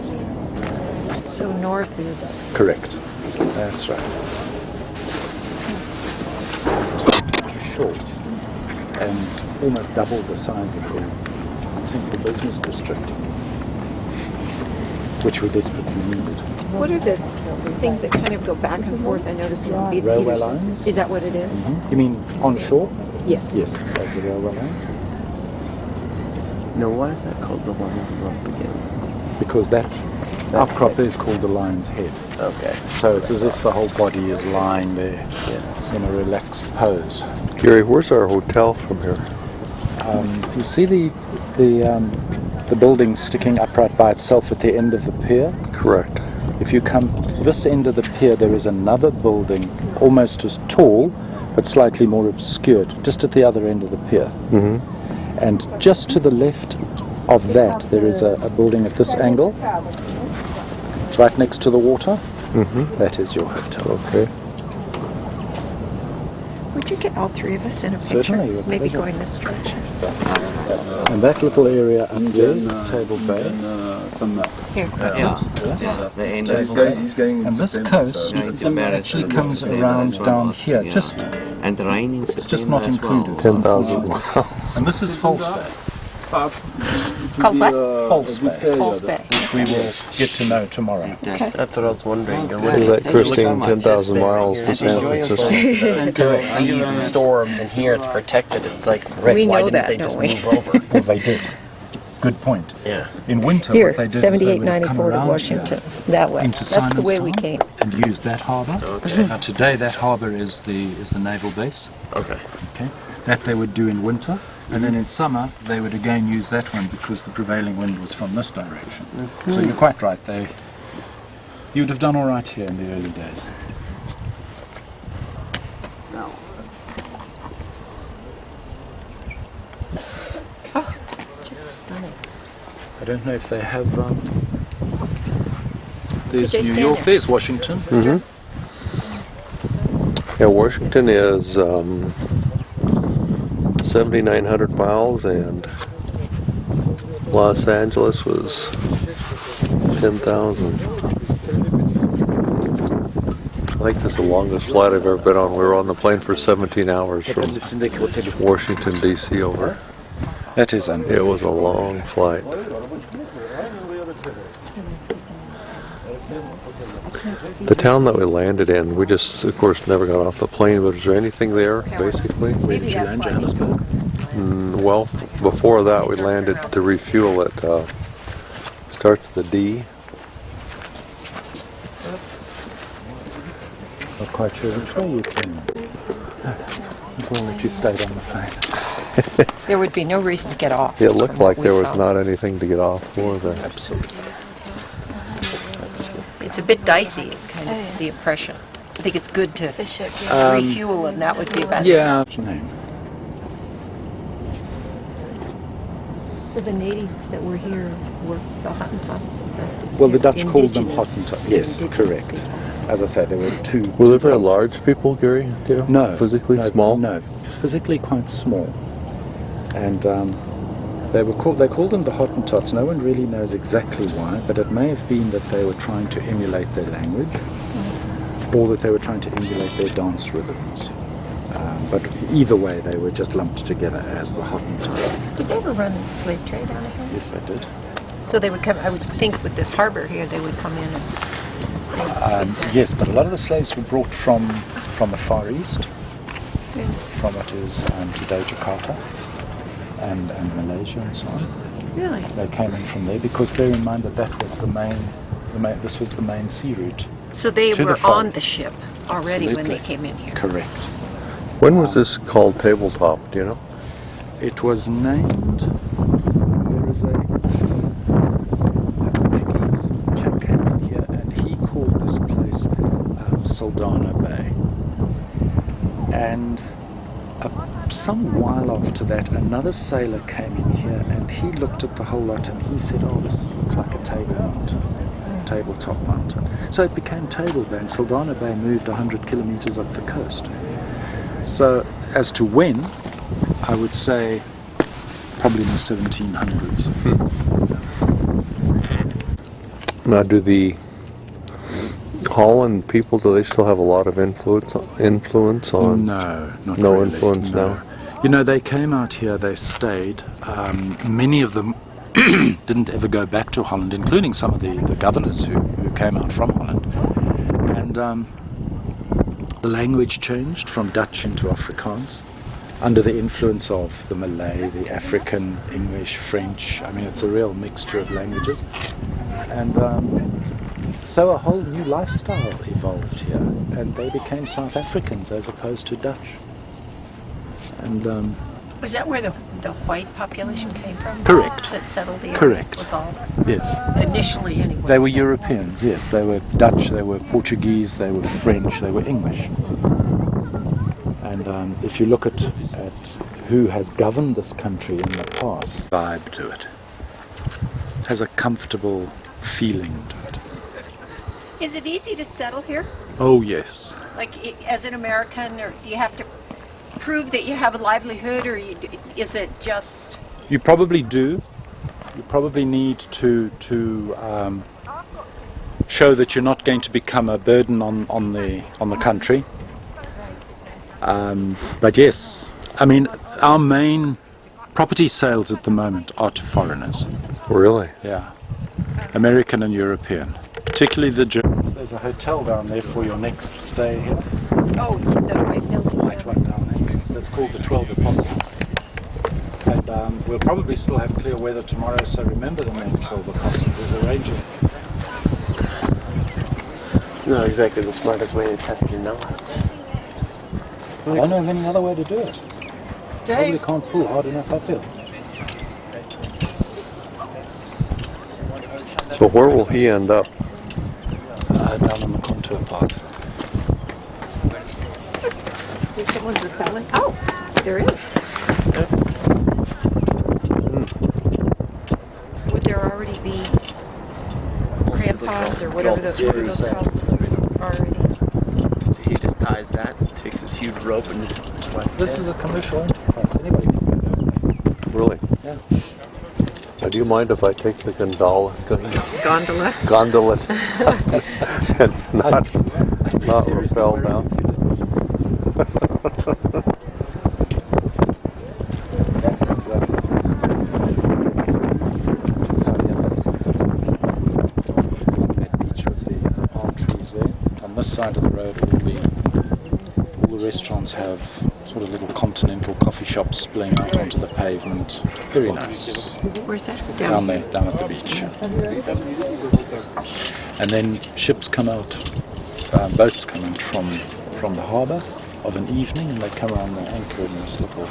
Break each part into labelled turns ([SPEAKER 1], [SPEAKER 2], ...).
[SPEAKER 1] coast.
[SPEAKER 2] So north is...
[SPEAKER 1] Correct. That's right. Short. And almost double the size of the central business district, which we desperately needed.
[SPEAKER 2] What are the things that kind of go back and forth? I notice in
[SPEAKER 1] Railway lines.
[SPEAKER 2] Is that what it is?
[SPEAKER 1] Mm-hmm. You mean onshore?
[SPEAKER 2] Yes.
[SPEAKER 1] Yes, those are railway lines.
[SPEAKER 3] No, why is that called the lion's rump again?
[SPEAKER 1] Because that outcrop there is called the lion's head.
[SPEAKER 3] Okay.
[SPEAKER 1] So it's as if the whole body is lying there in a relaxed pose.
[SPEAKER 4] Gary, where's our hotel from here?
[SPEAKER 1] You see the building sticking upright by itself at the end of the pier?
[SPEAKER 4] Correct.
[SPEAKER 1] If you come this end of the pier, there is another building almost as tall but slightly more obscured, just at the other end of the pier.
[SPEAKER 4] Mm-hmm.
[SPEAKER 1] And just to the left of that, there is a building at this angle, right next to the water.
[SPEAKER 4] Mm-hmm.
[SPEAKER 1] That is your hotel.
[SPEAKER 4] Okay.
[SPEAKER 2] Would you get all three of us in a picture?
[SPEAKER 1] Certainly, with
[SPEAKER 2] Maybe
[SPEAKER 1] pleasure.
[SPEAKER 2] go in this direction.
[SPEAKER 1] And that little area up there is Table Bay.
[SPEAKER 2] Here.
[SPEAKER 1] Yes. And this coast actually comes around down here.
[SPEAKER 5] And the rain in
[SPEAKER 1] It's just not included.
[SPEAKER 4] 10,000 miles.
[SPEAKER 1] And this is False Bay.
[SPEAKER 2] It's called what?
[SPEAKER 1] False Bay.
[SPEAKER 2] False Bay.
[SPEAKER 1] We will get to know tomorrow.
[SPEAKER 2] Okay.
[SPEAKER 3] That's what I was wondering.
[SPEAKER 4] What is that, Christine? 10,000 miles to San Francisco.
[SPEAKER 3] Seas and storms, and here it's protected. It's like, right,
[SPEAKER 2] We
[SPEAKER 3] why
[SPEAKER 2] know
[SPEAKER 3] didn't
[SPEAKER 2] that,
[SPEAKER 3] they
[SPEAKER 2] don't
[SPEAKER 3] just
[SPEAKER 2] we?
[SPEAKER 3] move over?
[SPEAKER 1] Well, they did. Good point.
[SPEAKER 3] Yeah.
[SPEAKER 1] In winter,
[SPEAKER 2] Here,
[SPEAKER 1] what they did is they would have come
[SPEAKER 2] 7894 to
[SPEAKER 1] around
[SPEAKER 2] Washington. That way.
[SPEAKER 1] into
[SPEAKER 2] That's the way we
[SPEAKER 1] Simonstown
[SPEAKER 2] came.
[SPEAKER 1] and used that harbour.
[SPEAKER 3] Okay.
[SPEAKER 1] Now today, that harbour is the naval base.
[SPEAKER 3] Okay.
[SPEAKER 1] Okay, that they would do in winter, and then in summer they would again use that one because the prevailing wind was from this direction. So you're quite right. You'd have done all right here in the early days.
[SPEAKER 2] Oh, it's just stunning.
[SPEAKER 1] I don't know if they have. There's
[SPEAKER 2] Did they
[SPEAKER 1] New
[SPEAKER 2] stand
[SPEAKER 1] York.
[SPEAKER 2] there?
[SPEAKER 1] There's Washington.
[SPEAKER 4] Mm-hmm. Yeah, Washington is 7,900 miles, and Los Angeles was 10,000. I think this is the longest flight I've ever been on. We were on the plane for 17 hours from Washington, D.C. over.
[SPEAKER 1] That is
[SPEAKER 4] It
[SPEAKER 1] unbelievable.
[SPEAKER 4] was a long flight. The town that we landed in, we just, of course, never got off the plane, but is there anything there, basically?
[SPEAKER 1] Where did you land, Johannesburg?
[SPEAKER 4] Well, before that, we landed to refuel at, starts with the D.
[SPEAKER 1] Not quite sure which way you came. As well that you stayed on the plane.
[SPEAKER 2] There would be no reason to get off.
[SPEAKER 4] It
[SPEAKER 2] That's
[SPEAKER 4] looked
[SPEAKER 2] what
[SPEAKER 4] like
[SPEAKER 2] we
[SPEAKER 4] there was
[SPEAKER 2] saw.
[SPEAKER 4] not anything to get off for there.
[SPEAKER 1] Absolutely.
[SPEAKER 2] It's a bit dicey, is kind of the impression. I think it's good to refuel, and that would be better.
[SPEAKER 1] Yeah.
[SPEAKER 2] So the natives that were here were the Hottentots, is that?
[SPEAKER 1] Well, the Dutch called them
[SPEAKER 2] Indigenous-
[SPEAKER 1] Hottentots. Yes,
[SPEAKER 2] indigenous
[SPEAKER 1] correct.
[SPEAKER 2] people.
[SPEAKER 1] As I say, there were two.
[SPEAKER 4] Were they
[SPEAKER 1] two
[SPEAKER 4] very
[SPEAKER 1] cultures.
[SPEAKER 4] large people, Gary? Do you know?
[SPEAKER 1] No.
[SPEAKER 4] Physically
[SPEAKER 1] no,
[SPEAKER 4] small?
[SPEAKER 1] No, physically quite small. And they called them the Hottentots. No one really knows exactly why, but it may have been that they were trying to emulate their language, or that they were trying to emulate their dance rhythms. But either way, they were just lumped together as the Hottentots.
[SPEAKER 2] Did they ever run slave trade out of here?
[SPEAKER 1] Yes, they did.
[SPEAKER 2] So they would come, I would think with this harbor here, they would come in and...
[SPEAKER 1] Yes, but a lot of the slaves were brought from the Far East, from what is today Jakarta and Malaysia and so on.
[SPEAKER 2] Really?
[SPEAKER 1] They came in from there because bear in mind that this was the main sea route.
[SPEAKER 2] So they
[SPEAKER 1] To the
[SPEAKER 2] were
[SPEAKER 1] far
[SPEAKER 2] on
[SPEAKER 1] east.
[SPEAKER 2] the ship already when
[SPEAKER 1] Absolutely.
[SPEAKER 2] they came in here?
[SPEAKER 1] Correct.
[SPEAKER 4] When was this called Tabletop, do you know?
[SPEAKER 1] It was named. There is a Portuguese chap came in here and he called this place Saldanha Bay. And some while after that, another sailor came in here and he looked at the whole lot and he said, "Oh, this looks like a tabletop mountain." So it became Table Bay, and Saldanha Bay moved 100 kilometers up the coast. So as to when, I would say probably in the 1700s.
[SPEAKER 4] Now, do the Holland people, do they still have a lot of influence on?
[SPEAKER 1] No, not
[SPEAKER 4] No
[SPEAKER 1] really,
[SPEAKER 4] influence
[SPEAKER 1] no.
[SPEAKER 4] now?
[SPEAKER 1] You know, they came out here, they stayed. Many of them didn't ever go back to Holland, including some of the governors who came out from Holland. And the language changed from Dutch into Afrikaans under the influence of the Malay, the African, English, French. I mean, it's a real mixture of languages. And so a whole new lifestyle evolved here, and they became South Africans as opposed to Dutch. And
[SPEAKER 2] is that where the white population came from?
[SPEAKER 1] Correct.
[SPEAKER 2] That settled the area?
[SPEAKER 1] Correct.
[SPEAKER 2] Was all
[SPEAKER 1] yes,
[SPEAKER 2] initially anyway.
[SPEAKER 1] they were Europeans. Yes, they were Dutch, they were Portuguese, they were French, they were English. And if you look at who has governed this country in the past, vibe to it. It has a comfortable feeling to it.
[SPEAKER 2] Is it easy to settle here?
[SPEAKER 1] Oh yes.
[SPEAKER 2] Like as an American, or do you have to prove that you have a livelihood, or is it just?
[SPEAKER 1] You probably do. You probably need to show that you're not going to become a burden on the country. But yes, I mean, our main property sales at the moment are to foreigners.
[SPEAKER 4] Really?
[SPEAKER 1] Yeah, American and European, particularly the Germans. There's a hotel down there for your next stay here.
[SPEAKER 2] Oh, the white building.
[SPEAKER 1] White one down there. Yes, that's called the 12 Apostles. And we'll probably still have clear weather tomorrow, so remember the name 12 Apostles. There's a range of.
[SPEAKER 3] It's not exactly the smartest way to test your knowledge.
[SPEAKER 1] I don't know of any other way to do it. Probably can't pull hard enough uphill.
[SPEAKER 4] So where will he end up?
[SPEAKER 1] Down on the contour path.
[SPEAKER 2] See, someone's repelling. Oh, there is. Would there already be crampons or whatever those called already?
[SPEAKER 3] So he just ties that, takes his huge rope and just
[SPEAKER 1] This is a commercial enterprise. Anybody can do it.
[SPEAKER 4] Really?
[SPEAKER 1] Yeah.
[SPEAKER 4] Now, do you mind if I take the gondola
[SPEAKER 2] Gondola.
[SPEAKER 4] and not rappel down?
[SPEAKER 1] That beach with the palm trees there. On this side of the road, all the restaurants have sort of little continental coffee shops splaying out onto the pavement. Very nice.
[SPEAKER 2] Where's that?
[SPEAKER 1] Down there, down at the beach. And then ships come out, boats come out from the harbour of an evening, and they come around the anchor in this little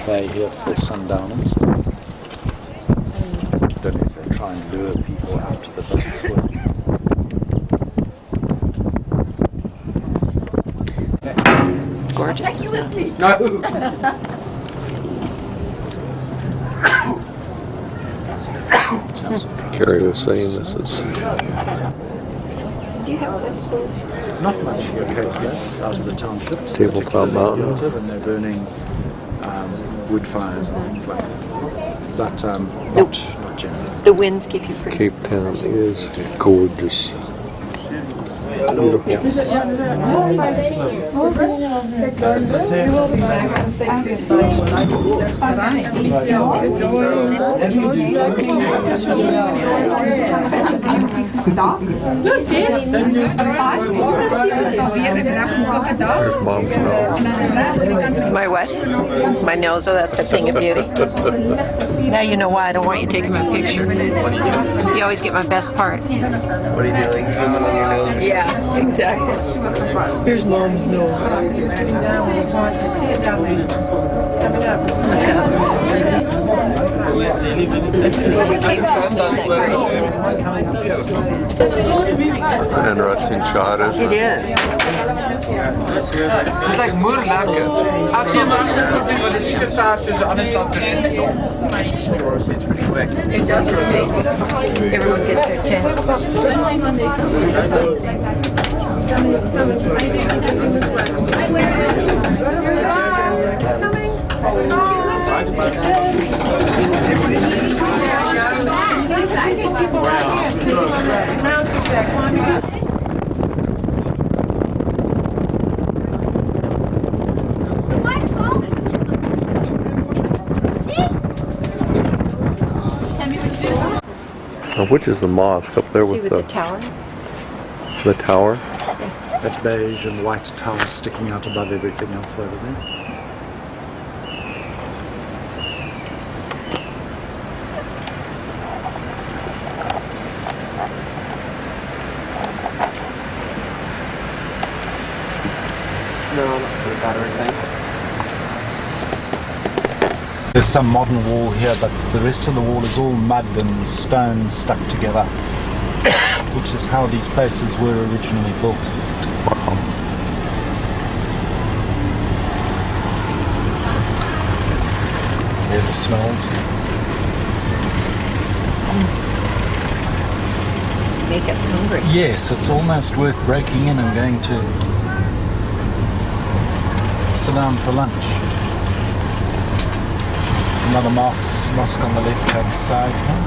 [SPEAKER 1] bay here for sundowners. I don't know if they try and lure people out to the boats.
[SPEAKER 2] Gorgeous, isn't it?
[SPEAKER 4] Carrie was saying this is
[SPEAKER 1] Not much here occasionally out of the townships.
[SPEAKER 4] Tabletop Mountain.
[SPEAKER 1] When they're burning wood fires and things like that. But not generally.
[SPEAKER 2] The winds keep you free.
[SPEAKER 4] Cape Town is gorgeous. Beautiful. There's Mom's nose.
[SPEAKER 2] My what? My nose, oh, that's a thing of beauty. Now you know why I don't want you taking my picture. You always get my best part.
[SPEAKER 3] What are you doing? Zooming on your nose?
[SPEAKER 2] Yeah, exactly. Here's Mom's nose. It's neat. We came from that great.
[SPEAKER 4] It's an interesting shot, isn't
[SPEAKER 2] It
[SPEAKER 4] it?
[SPEAKER 2] is.
[SPEAKER 6] Het lijkt moeilijk lekker. Actie en actie voelt wat is het daar tussen anders dan toeristen.
[SPEAKER 2] It does rotate. Everyone gets their chance.
[SPEAKER 6] Wow.
[SPEAKER 4] Which is the mosque up there
[SPEAKER 2] See
[SPEAKER 4] with
[SPEAKER 2] with the tower?
[SPEAKER 4] the tower?
[SPEAKER 1] That beige and white tower sticking out above everything else over there.
[SPEAKER 3] No, not so bad or anything.
[SPEAKER 1] There's some modern wall here, but the rest of the wall is all mud and stone stuck together, which is how these places were originally built. There the smells.
[SPEAKER 2] Make us hungry.
[SPEAKER 1] Yes, it's almost worth breaking in and going to sit down for lunch. Another mosque on the left-hand side here.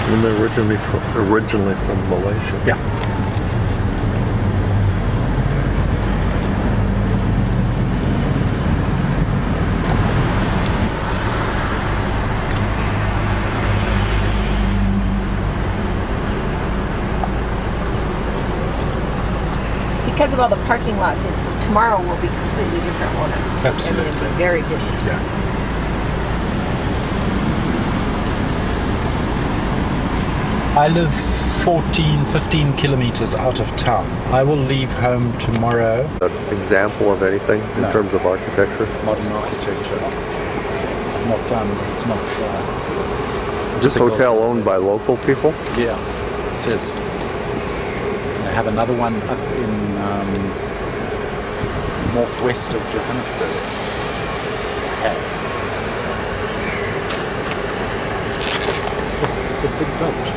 [SPEAKER 4] And they're originally from Malaysia.
[SPEAKER 1] Yeah.
[SPEAKER 2] Because of all the parking lots, tomorrow will be completely different, won't it?
[SPEAKER 1] Absolutely.
[SPEAKER 2] And it'll be very busy.
[SPEAKER 1] Yeah. I live 15 kilometers out of town. I will leave home tomorrow.
[SPEAKER 4] An example of anything in
[SPEAKER 1] No.
[SPEAKER 4] terms of architecture?
[SPEAKER 1] Modern architecture. Not it's not.
[SPEAKER 4] Is this hotel owned by local people?
[SPEAKER 1] Yeah, it is. They have another one up in northwest of Johannesburg. It's a big boat.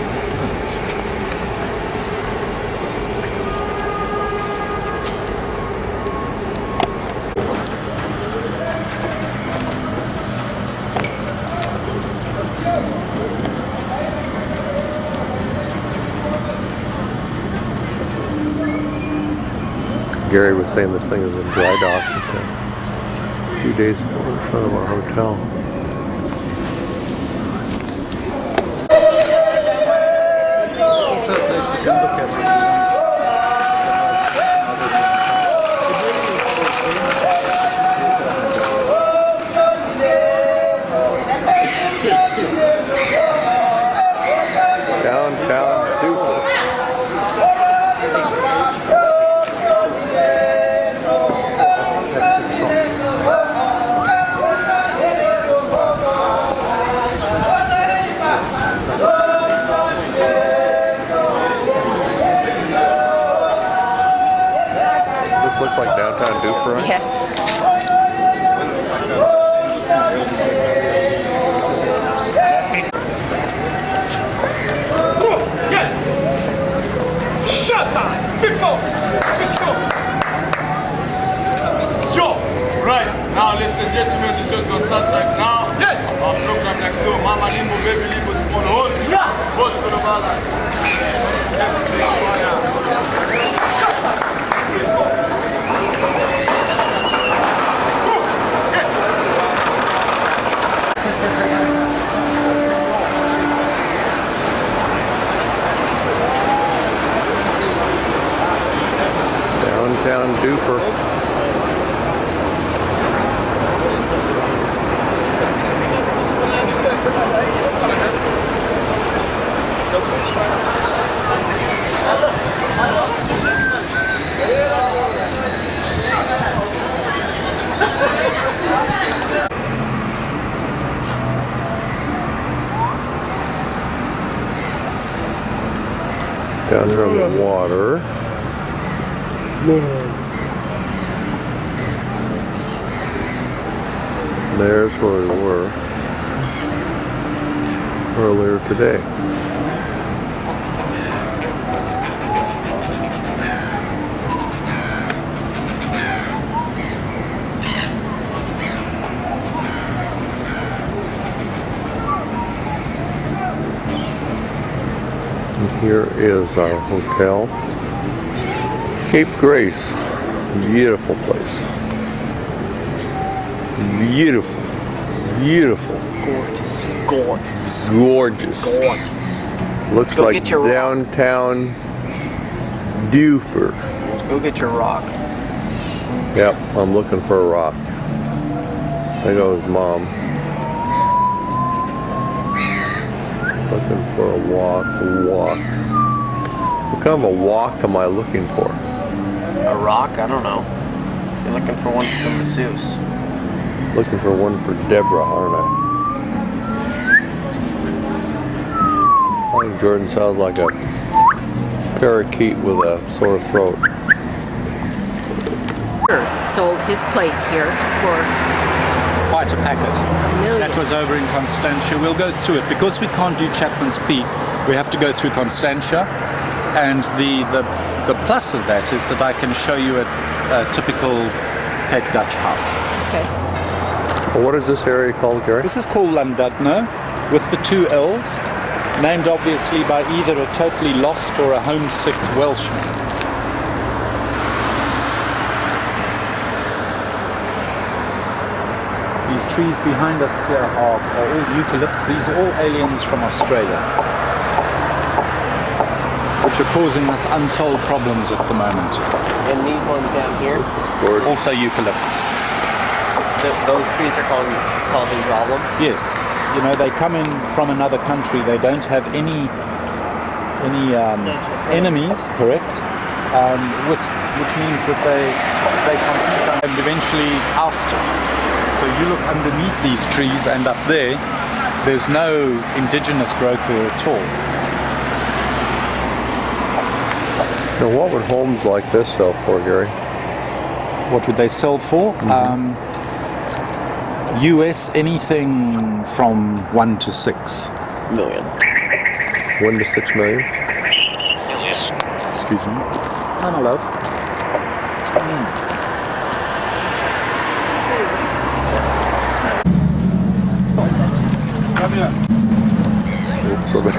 [SPEAKER 4] Gary was saying this thing is in dry dock a few days ago in front of our hotel.
[SPEAKER 1] Also a place you can look at.
[SPEAKER 4] Downtown Duke. This looks like downtown Duke, right?
[SPEAKER 2] Yeah.
[SPEAKER 6] Yes! Shut up! Before! Yo! Right, now ladies and gentlemen, the show's gonna start right now. Yes! Our program next to Mama Limbo, Baby Limbo, Small Hole. Yeah! Vote for the ballot.
[SPEAKER 4] Downtown Duper. Down here on the water. There's where we were earlier today. And here is our hotel. Cape Grace. Beautiful place. Beautiful. Beautiful.
[SPEAKER 3] Gorgeous. Gorgeous.
[SPEAKER 4] Gorgeous.
[SPEAKER 3] Gorgeous.
[SPEAKER 4] Looks
[SPEAKER 3] Go
[SPEAKER 4] like
[SPEAKER 3] get your rock.
[SPEAKER 4] downtown Dewford.
[SPEAKER 3] Go get your rock.
[SPEAKER 4] Yep, I'm looking for a rock. There goes Mom. Looking for a walk. What kind of a walk am I looking for?
[SPEAKER 3] A rock? I don't know. You're looking for one for the masseuse.
[SPEAKER 4] Looking for one for Deborah, aren't I? I think Jordan sounds like a parakeet with a sore throat.
[SPEAKER 2] Sold his place here for
[SPEAKER 1] Quite a packet.
[SPEAKER 2] millions.
[SPEAKER 1] That was over in Constantia. We'll go through it. Because we can't do Chapman's Peak, we have to go through Constantia. And the plus of that is that I can show you a typical Cape Dutch house.
[SPEAKER 2] Okay.
[SPEAKER 4] Well, what is this area called, Gary?
[SPEAKER 1] This is called Llandudno, with the two L's, named obviously by either a totally lost or a homesick Welshman. These trees behind us here are all eucalypts. These are all aliens from Australia, which are causing us untold problems at the moment.
[SPEAKER 3] And these ones down here,
[SPEAKER 1] Also eucalypts.
[SPEAKER 3] those trees are causing problems.
[SPEAKER 1] Yes. You know, they come in from another country. They don't have any enemies, correct? Which means that they compete and eventually ousted. So you look underneath these trees, and up there's no indigenous growth there at all.
[SPEAKER 4] Now, what would homes like this sell for, Gary?
[SPEAKER 1] What would they sell for? US, anything from 1 to 6
[SPEAKER 3] million.
[SPEAKER 4] 1 to 6 million?
[SPEAKER 1] Excuse me. No, my love.
[SPEAKER 4] So they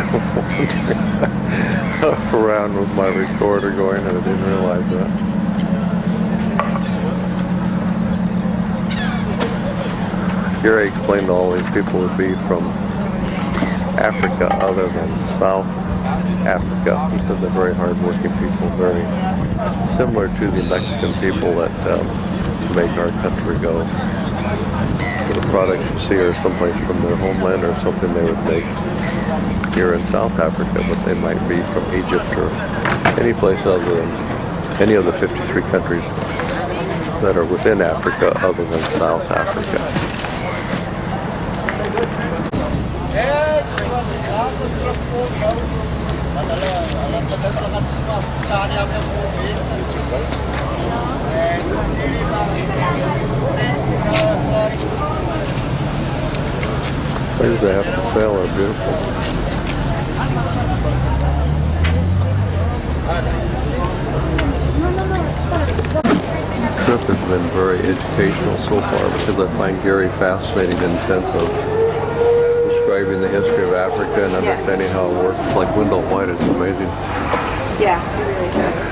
[SPEAKER 4] around with my recorder going, and I didn't realize that. Gary explained all these people would be from Africa other than South Africa, because they're very hard-working people, very similar to the Mexican people that make our country go. So the products you see are someplace from their homeland or something they would make here in South Africa, but they might be from Egypt or any place other than any of the 53 countries that are within Africa other than South Africa. Things they have to sell are beautiful. The trip has been very educational so far, because I find Gary fascinating in the sense of describing the history of Africa and understanding how it works. Like Wendell White, it's amazing.
[SPEAKER 2] Yeah, he really does.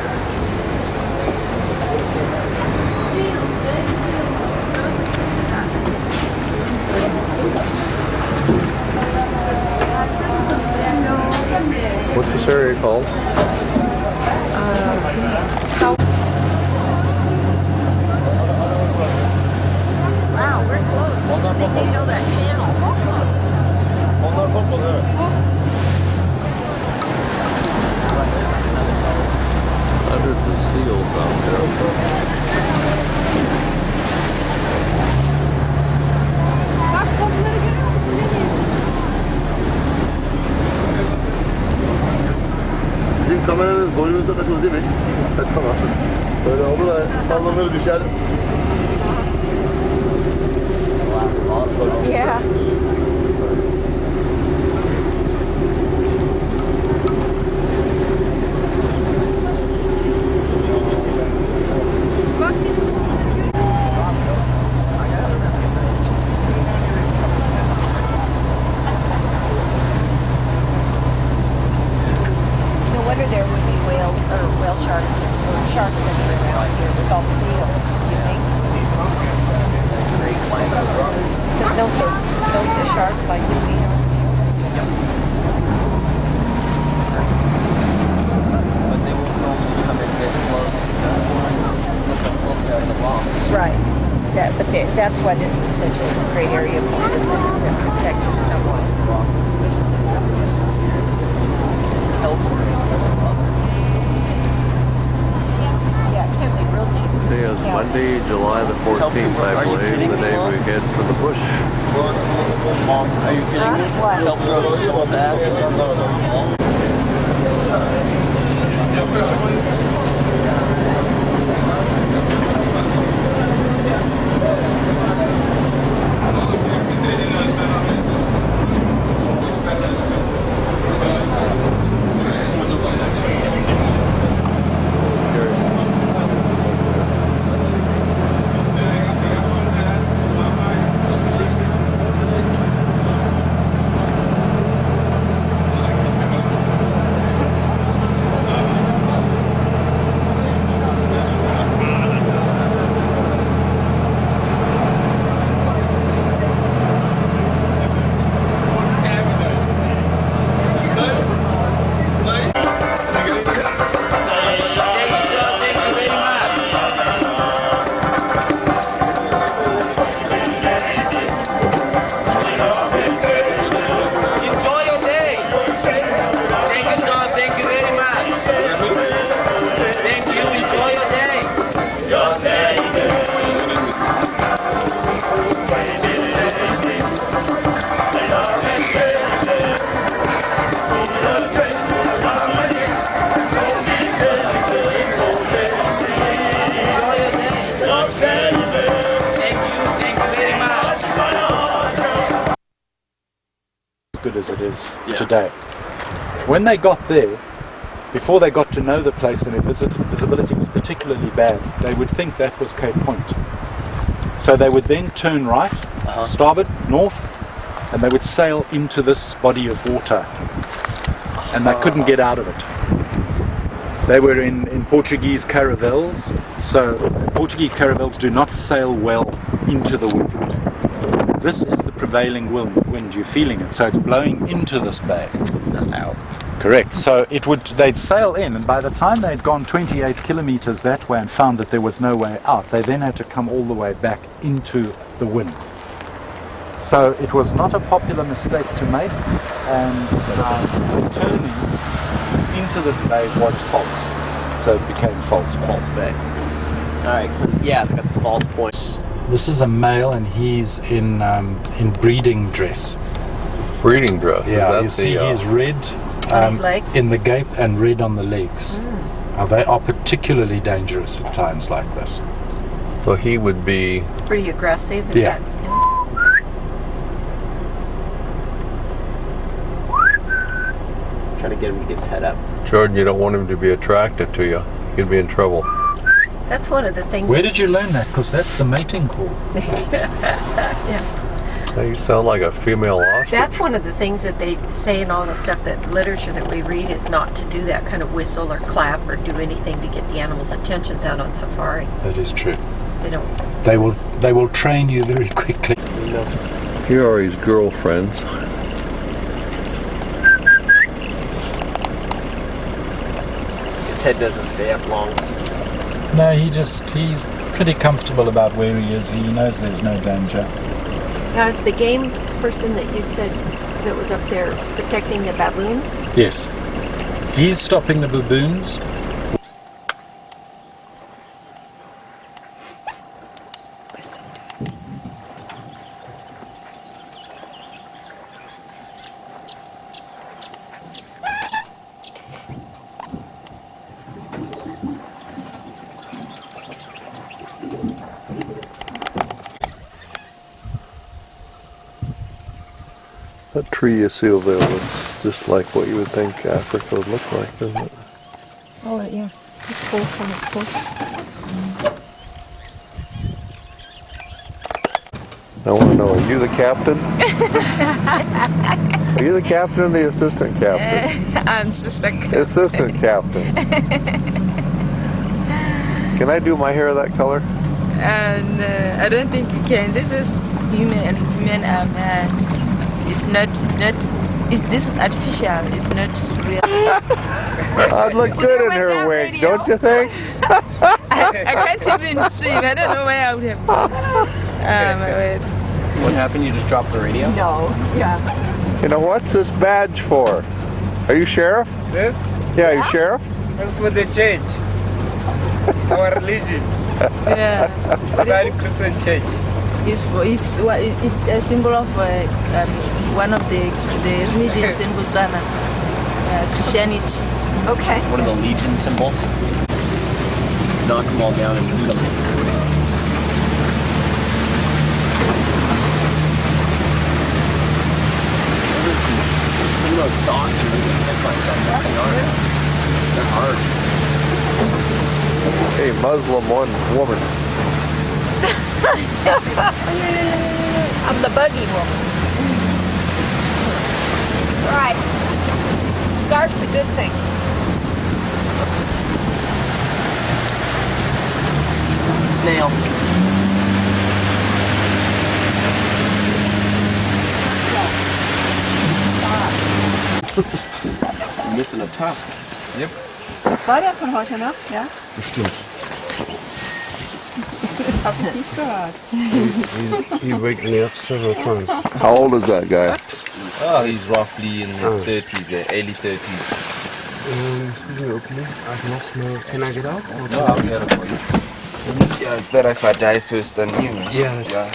[SPEAKER 4] What's this area called?
[SPEAKER 2] Wow, we're close. I think they know that channel.
[SPEAKER 4] Hundreds of seals out there.
[SPEAKER 7] Sizin kameranız boynunuzda takılı değil mi? Tamam. Böyle olur da sallanır düşer.
[SPEAKER 2] Yeah. wonder there would be whale sharks or sharks anywhere around here with all the seals. You think? Because don't the sharks like to feed on seals?
[SPEAKER 3] But they won't normally come in this close because they'll come closer to the bomb.
[SPEAKER 2] Right. That's why this is such a great area for us, because they're protected somewhat. Yeah, can't they real deep?
[SPEAKER 4] Today is Monday, July the 14th, I believe, the day we head for the bush.
[SPEAKER 3] Are you kidding me?
[SPEAKER 2] What?
[SPEAKER 3] Kelp grows so fast.
[SPEAKER 1] Good as it is today. When they got there, before they got to know the place and their visibility was particularly bad, they would think that was Cape Point. So they would then turn right, starboard, north, and they would sail into this body of water. And they couldn't get out of it. They were in Portuguese caravels, so Portuguese caravels do not sail well into the wind. This is the prevailing wind, you're feeling it, so it's blowing into this bay.
[SPEAKER 3] Out.
[SPEAKER 1] Correct. So they'd sail in, and by the time they'd gone 28 kilometers that way and found that there was no way out, they then had to come all the way back into the wind. So it was not a popular mistake to make, and turning into this bay was false. So it became false bay.
[SPEAKER 3] Alright, yeah, it's got the false points.
[SPEAKER 1] This is a male, and he's in breeding dress.
[SPEAKER 4] Breeding dress.
[SPEAKER 1] Yeah, you see he's red
[SPEAKER 2] On his legs?
[SPEAKER 1] in the gape and red on the legs. Now, they are particularly dangerous at times like this.
[SPEAKER 4] So he would be.
[SPEAKER 2] Pretty aggressive. Is
[SPEAKER 1] Yeah.
[SPEAKER 3] Trying to get him to get his head up.
[SPEAKER 4] Jordan, you don't want him to be attracted to you. He'd be in trouble.
[SPEAKER 2] That's one of the things.
[SPEAKER 1] Where did you learn that? Because that's the mating call.
[SPEAKER 4] You sound like a female ostrich.
[SPEAKER 2] That's one of the things that they say in all the stuff, that literature that we read, is not to do that kind of whistle or clap or do anything to get the animals' attentions out on safari.
[SPEAKER 1] That is true.
[SPEAKER 2] They don't.
[SPEAKER 1] They will train you very quickly.
[SPEAKER 4] Here are his girlfriends.
[SPEAKER 3] His head doesn't stay up long.
[SPEAKER 1] No, he's pretty comfortable about where he is. He knows there's no danger.
[SPEAKER 2] Now, is the game person that you said that was up there protecting the baboons?
[SPEAKER 1] Yes. He's stopping the baboons.
[SPEAKER 2] Listen.
[SPEAKER 4] That tree you see over there looks just like what you would think Africa would look like, doesn't it?
[SPEAKER 2] Oh, yeah. It's cool from the coast.
[SPEAKER 4] I want to know, are you the captain? Are you the captain or the assistant captain?
[SPEAKER 8] I'm assistant captain.
[SPEAKER 4] Assistant captain. Can I do my hair that color?
[SPEAKER 8] And I don't think you can. This is human and human are man. This is artificial. It's not real.
[SPEAKER 4] I'd look good in her wig, don't you think?
[SPEAKER 8] I can't even swim. I don't know where I would have gone. My word.
[SPEAKER 3] What happened? You just dropped the radio?
[SPEAKER 8] No. Yeah.
[SPEAKER 4] You know, what's this badge for? Are you sheriff?
[SPEAKER 9] This?
[SPEAKER 4] Yeah, you sheriff?
[SPEAKER 9] That's for the church. Our religion.
[SPEAKER 8] Yeah.
[SPEAKER 9] Zion Christian Church.
[SPEAKER 8] It's a symbol of one of the religions in Botswana, Christianity.
[SPEAKER 2] Okay.
[SPEAKER 3] One of the legion symbols. Knock them all down and nuke them. Those stocks are like that. They're hard.
[SPEAKER 4] Hey, Muslim woman.
[SPEAKER 2] I'm the buggy woman. Right. Scarf's a good thing.
[SPEAKER 3] Snail. You're missing a tusk.
[SPEAKER 9] Yep.
[SPEAKER 10] Das war der von heute Nacht, ja?
[SPEAKER 9] Bestimmt.
[SPEAKER 10] Hab ich nicht gehört.
[SPEAKER 9] He waked me up several times.
[SPEAKER 4] How old is that guy?
[SPEAKER 6] Oh, he's roughly in his 30s, early 30s.
[SPEAKER 9] Excuse me, okay. I've lost my... Can I get out?
[SPEAKER 6] No, I'll get it for you. Yeah, it's better if I die first than you.
[SPEAKER 9] Yes.
[SPEAKER 6] Yeah.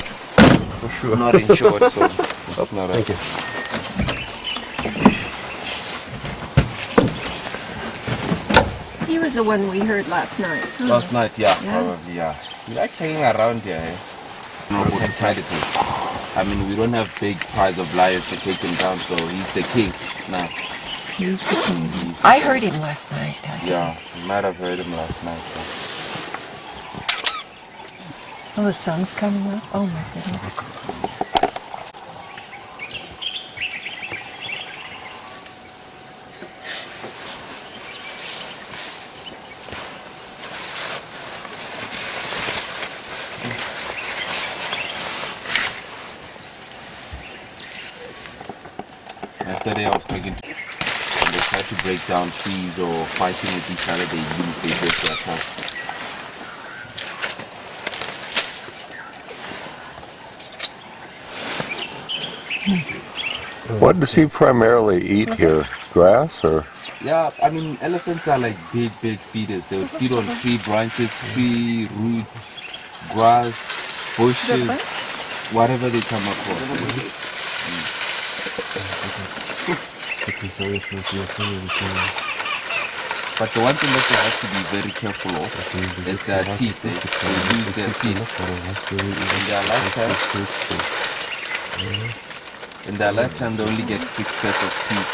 [SPEAKER 9] For sure.
[SPEAKER 6] I'm not insured, so it's not
[SPEAKER 9] Thank you.
[SPEAKER 2] He was the one we heard last night. Huh?
[SPEAKER 6] Last night, yeah, probably, yeah. He likes hanging around here, eh? No, what tied it with. I mean, we don't have big prize of liars to take him down, so he's the king now.
[SPEAKER 2] He's the king. I heard him last night.
[SPEAKER 6] Yeah, you might have heard him last night.
[SPEAKER 2] Oh, the sun's coming up. Oh my goodness.
[SPEAKER 6] Yesterday I was talking to them, and they try to break down trees or fighting with each other, they break their trust.
[SPEAKER 4] What does he primarily eat here? Grass or?
[SPEAKER 6] Yeah, I mean, elephants are like big feeders. They would feed on tree branches, tree roots, grass, bushes, whatever they come across. But the one thing that they have to be very careful of is their teeth. They use their teeth. In their lifetime, they only get 6 sets of teeth.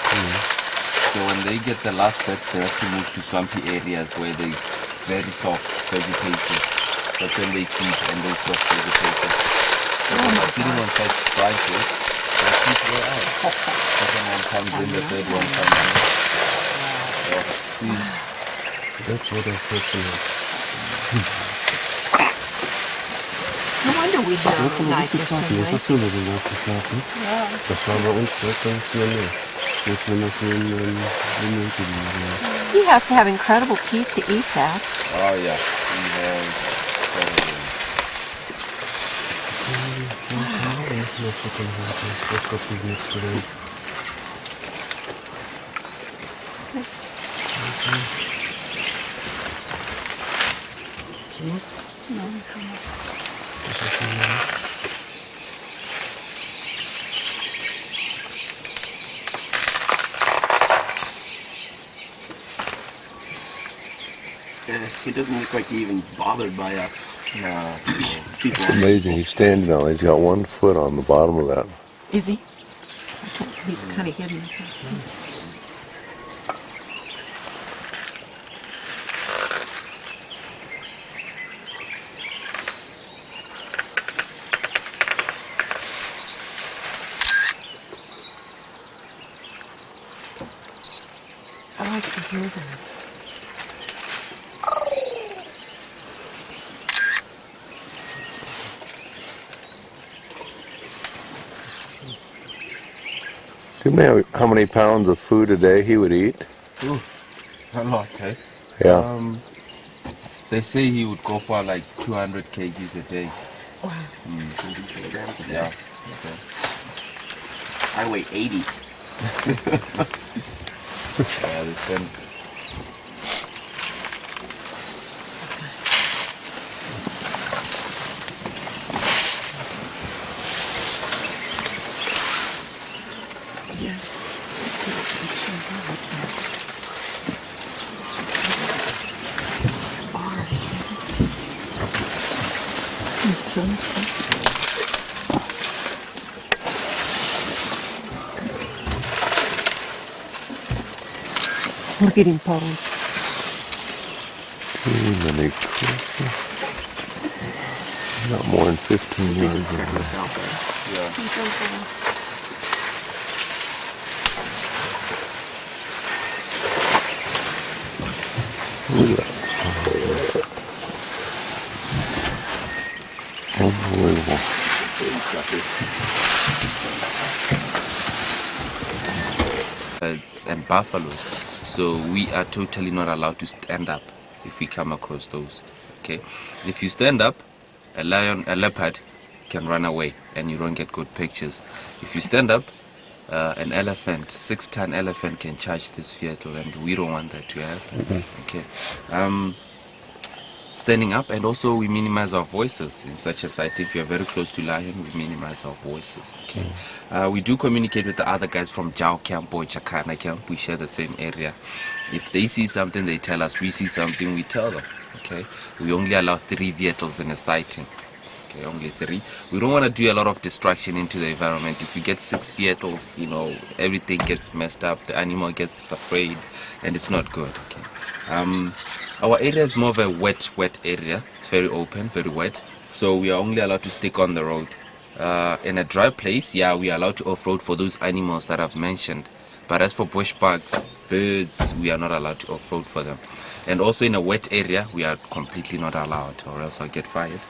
[SPEAKER 6] So when they get the last set, they have to move to swampy areas where there's very soft vegetation. But then they feed on those soft vegetation. So when they're feeding on such branches, their teeth wear out. Second one comes in, the third one comes in.
[SPEAKER 9] That's what unfortunate.
[SPEAKER 2] No wonder we hear all night. They're so
[SPEAKER 9] Was hast
[SPEAKER 2] nice.
[SPEAKER 9] du denn gemacht geschlafen? Ja. Das war bei uns direkt ganz in der Nähe. Jetzt wenn das in
[SPEAKER 2] He has to have incredible teeth to eat that.
[SPEAKER 6] Oh yeah, he has.
[SPEAKER 3] He doesn't look like he even bothered by us.
[SPEAKER 6] No.
[SPEAKER 3] He's
[SPEAKER 4] Amazing. He's standing now. He's got 1 foot on the bottom of that.
[SPEAKER 2] Is he? He's kind of hidden. like to hear them.
[SPEAKER 4] Do you know how many pounds of food a day he would eat?
[SPEAKER 6] Ooh, a lot, eh?
[SPEAKER 4] Yeah.
[SPEAKER 6] They say he would go for like 200 kgs a day.
[SPEAKER 2] Wow.
[SPEAKER 5] 200 kilograms a day.
[SPEAKER 6] Yeah.
[SPEAKER 5] I weigh 80.
[SPEAKER 6] Yeah, they spend.
[SPEAKER 2] Look at him pose.
[SPEAKER 4] Too many not more than 15 yards. Unbelievable.
[SPEAKER 6] Birds and buffaloes, so we are totally not allowed to stand up if we come across those. Okay, if you stand up, a leopard can run away and you don't get good pictures. If you stand up, an elephant, 6-ton elephant can charge this vehicle, and we don't want that to happen. Okay, standing up, and also we minimize our voices in such a site. If you're very close to lion, we minimize our voices. Okay, we do communicate with the other guys from Jao camp or Chakana camp. We share the same area. If they see something, they tell us. We see something, we tell them. Okay, we only allow 3 vehicles in a sighting. Okay, only 3. We don't want to do a lot of destruction into the environment. If you get 6 vehicles, you know, everything gets messed up, the animal gets afraid, and it's not good. Okay. Our area is more of a wet area. It's very open, very wet, so we are only allowed to stick on the road. In a dry place, yeah, we are allowed to off-road for those animals that I've mentioned, but as for bush bugs, birds, we are not allowed to off-road for them. And also in a wet area, we are completely not allowed, or else I'll get fired.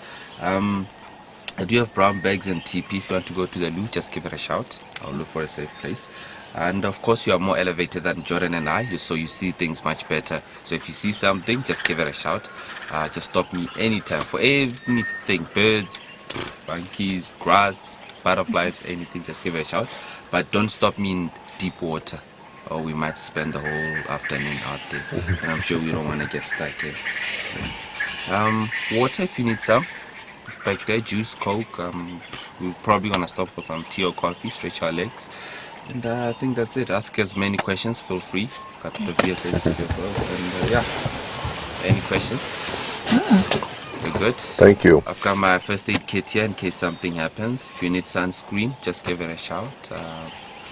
[SPEAKER 6] I do have brown bags and TP. If you want to go to the loo, just give it a shout. I'll look for a safe place. And of course, you are more elevated than Jordan and I, so you see things much better. So if you see something, just give it a shout. Just stop me anytime for anything, birds, monkeys, grass, butterflies, anything, just give it a shout. But don't stop me in deep water, or we might spend the whole afternoon out there, and I'm sure we don't want to get stuck here. Water if you need some. It's back there, juice, coke. We're probably gonna stop for some tea or coffee, stretch our legs, and I think that's it. Ask as many questions, feel free. Got the vehicles to yourself, and yeah. Any questions? We're good.
[SPEAKER 4] Thank you.
[SPEAKER 6] I've got my first aid kit here in case something happens. If you need sunscreen, just give it a shout.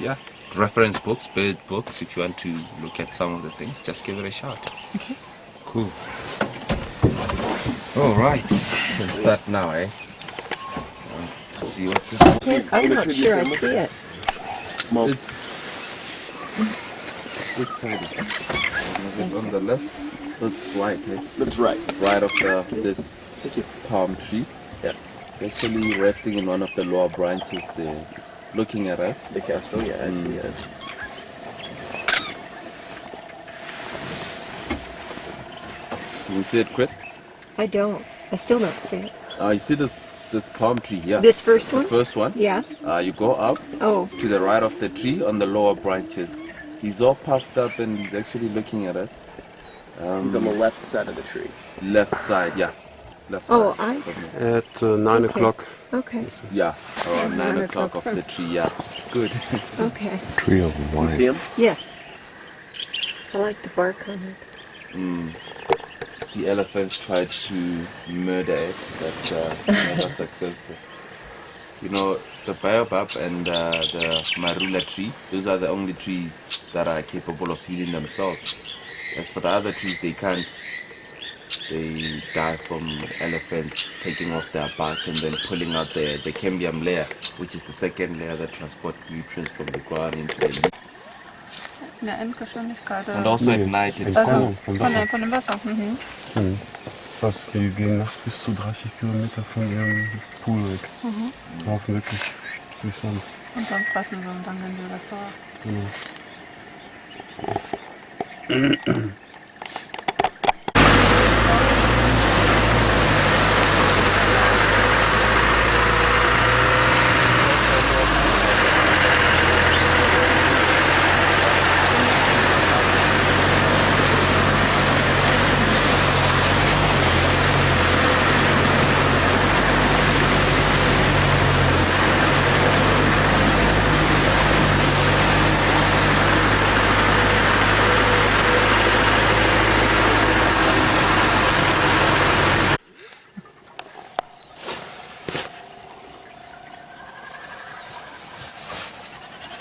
[SPEAKER 6] Yeah. Reference books, bird books. If you want to look at some of the things, just give it a shout.
[SPEAKER 2] Okay.
[SPEAKER 6] Cool. All right. Let's start now, eh? Let's see what this is.
[SPEAKER 2] I'm not sure I see it.
[SPEAKER 6] Which side is it? Is it on the left? That's right, eh?
[SPEAKER 3] That's right.
[SPEAKER 6] Right of this palm tree.
[SPEAKER 3] Yeah.
[SPEAKER 6] It's actually resting in one of the lower branches there, looking at us.
[SPEAKER 3] The castle, yeah, I see it.
[SPEAKER 6] Can you see it, Chris?
[SPEAKER 2] I don't. I still don't see it.
[SPEAKER 6] You see this palm tree here?
[SPEAKER 2] This first one?
[SPEAKER 6] The first one?
[SPEAKER 2] Yeah.
[SPEAKER 6] You go up to the right of the tree on the lower branches. He's all puffed up and he's actually looking at us.
[SPEAKER 3] He's on the left side of the tree.
[SPEAKER 6] Left side, yeah. Left
[SPEAKER 2] Oh,
[SPEAKER 6] side.
[SPEAKER 9] At 9 o'clock.
[SPEAKER 2] Okay.
[SPEAKER 6] Yeah, around 9
[SPEAKER 2] 9
[SPEAKER 6] o'clock of the tree, yeah. Good.
[SPEAKER 2] Okay.
[SPEAKER 4] Tree of
[SPEAKER 3] You
[SPEAKER 4] white.
[SPEAKER 3] see him?
[SPEAKER 2] Yes. I like the bark on it.
[SPEAKER 6] The elephants tried to murder it, but never successful. You know, the baobab and the marula tree, those are the only trees that are capable of healing themselves. As for the other trees, they can't. They die from elephants taking off their bark and then pulling out the cambium layer, which is the second layer that transports nutrients from the ground into the leaf.
[SPEAKER 10] in der Endgeschwindigkeit.
[SPEAKER 6] And also at night it's
[SPEAKER 10] Also
[SPEAKER 6] cool.
[SPEAKER 10] von dem Wasser. Mhm.
[SPEAKER 9] Was, die gehen nachts bis zu 30 Kilometer von ihrem Pool weg. Laufen wirklich durch Sand.
[SPEAKER 10] Und dann fressen sie und dann gehen sie wieder zurück.
[SPEAKER 9] Genau.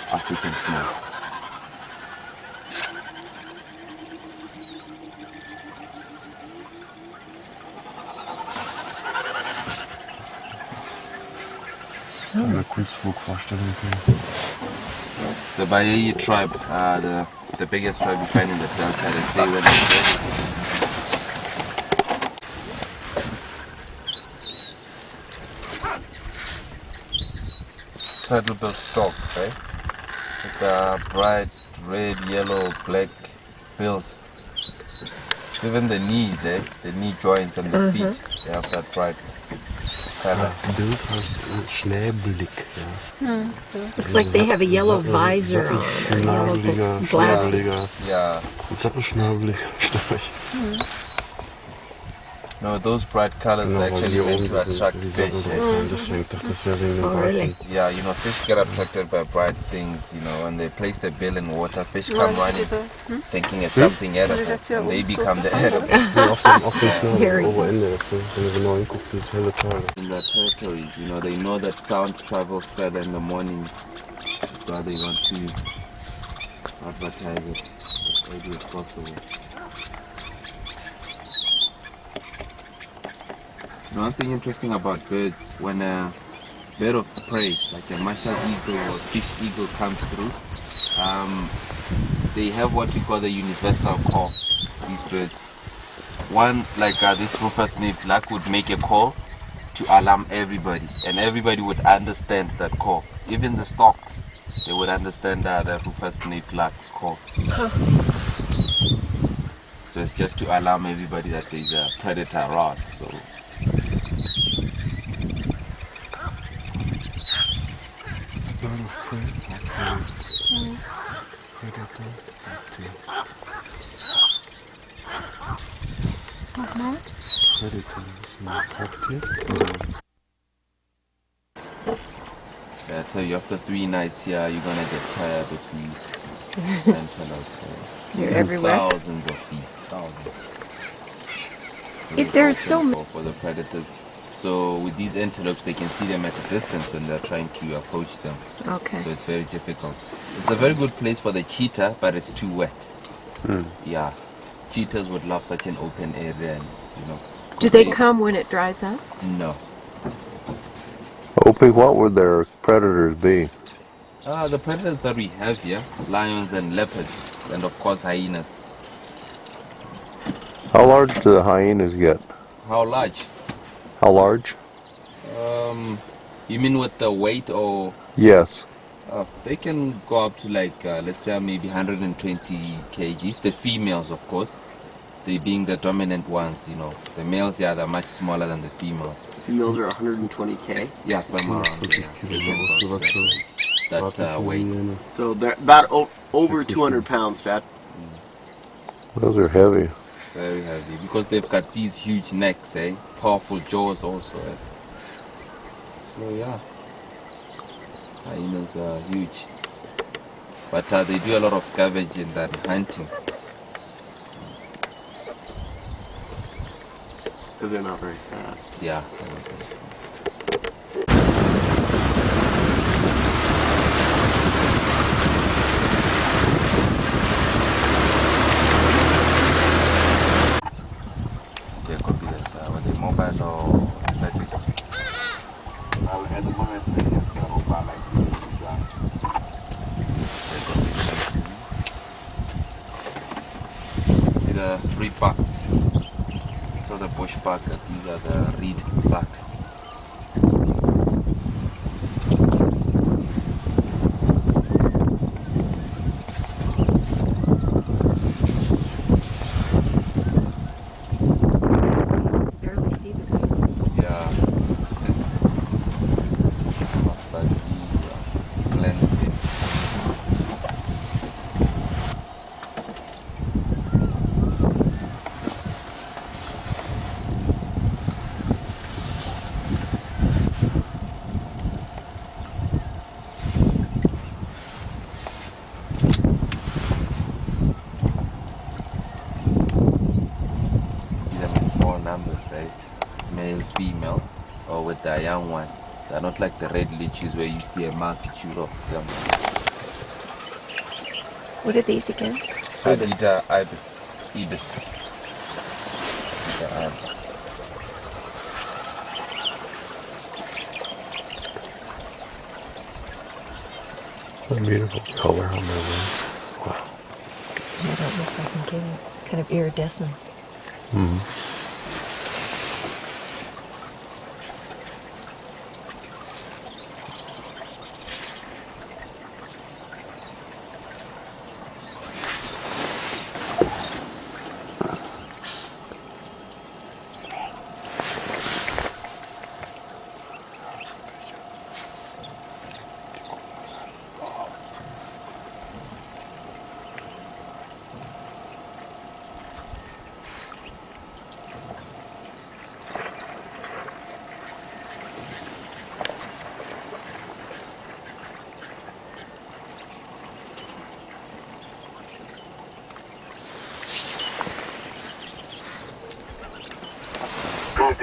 [SPEAKER 6] African snow.
[SPEAKER 9] Eine Kunstflugvorstellung hier.
[SPEAKER 6] The Baye tribe, the biggest tribe you find in the Delta, they say when it's ready. Saddle-built stalks, eh? With bright red, yellow, black bills. Even the knees, eh? The knee joints and the feet, they have that bright color.
[SPEAKER 9] Bild heißt Schnäbelig. Ja.
[SPEAKER 2] Looks like they have a yellow visor on. Or yellow glasses.
[SPEAKER 6] Yeah.
[SPEAKER 9] Zappenschnabeliger Storch.
[SPEAKER 6] No, those bright colors are actually meant to attract fish.
[SPEAKER 9] Deswegen dachte das wäre wegen dem Weißen.
[SPEAKER 6] Yeah, you know, fish get attracted by bright things, you know, when they place their bill in water, fish come running, thinking it's something edible, and they become the edible.
[SPEAKER 9] Auf dem Schnabel, Oberende, wenn du genau hinguckst, ist helle Tage.
[SPEAKER 6] In their territories, you know, they know that sound travels better in the morning, so they want to advertise it as early as possible. One thing interesting about birds, when a bird of prey, like a martial eagle or fish eagle comes through, they have what we call the universal call, these birds. One, like this rufous nape black would make a call to alarm everybody, and everybody would understand that call. Even the storks, they would understand the rufous nape black's call. So it's just to alarm everybody that there's a predator around. So. Yeah, so you after 3 nights here, you're gonna get tired of these antelopes.
[SPEAKER 2] They're everywhere.
[SPEAKER 6] Thousands of these, thousands.
[SPEAKER 2] If there's so many
[SPEAKER 6] for the predators. So with these antelopes, they can see them at a distance when they're trying to approach them.
[SPEAKER 2] Okay.
[SPEAKER 6] So it's very difficult. It's a very good place for the cheetah, but it's too wet. Yeah, cheetahs would love such an open area, and you know.
[SPEAKER 2] Do they come when it dries up?
[SPEAKER 6] No.
[SPEAKER 4] Opie, what would their predators be?
[SPEAKER 6] The predators that we have here, lions and leopards, and of course hyenas.
[SPEAKER 4] How large do the hyenas get?
[SPEAKER 6] How large?
[SPEAKER 4] How large?
[SPEAKER 6] You mean with the weight or?
[SPEAKER 4] Yes.
[SPEAKER 6] They can go up to like, let's say maybe 120 kgs. The females, of course, they being the dominant ones, you know. The males, yeah, they're much smaller than the females.
[SPEAKER 3] Females are 120K?
[SPEAKER 6] Yeah, somewhere around there. That weight.
[SPEAKER 3] So they're about over 200 pounds, Dad.
[SPEAKER 4] Those are heavy.
[SPEAKER 6] Very heavy, because they've got these huge necks, eh? Powerful jaws also, eh? So yeah, hyenas are huge. But they do a lot of scavenging and hunting.
[SPEAKER 3] Because they're not very fast.
[SPEAKER 6] Yeah. Okay, copy that. Were they mobile or static?
[SPEAKER 5] At the moment, they're mobile.
[SPEAKER 6] the reed bucks. So the bush buck, these are the reed buck.
[SPEAKER 2] Barely see the thing.
[SPEAKER 6] Yeah. Looks like he blended in. Them in small numbers, right? Male, female, or with the young one. They're not like the red leeches where you see a multitude of them.
[SPEAKER 2] What are these again?
[SPEAKER 6] Adida ibis. Ibis. Adida ibis.
[SPEAKER 4] A beautiful color on their wings. Wow.
[SPEAKER 2] Yeah, that looks like I'm getting kind of iridescent.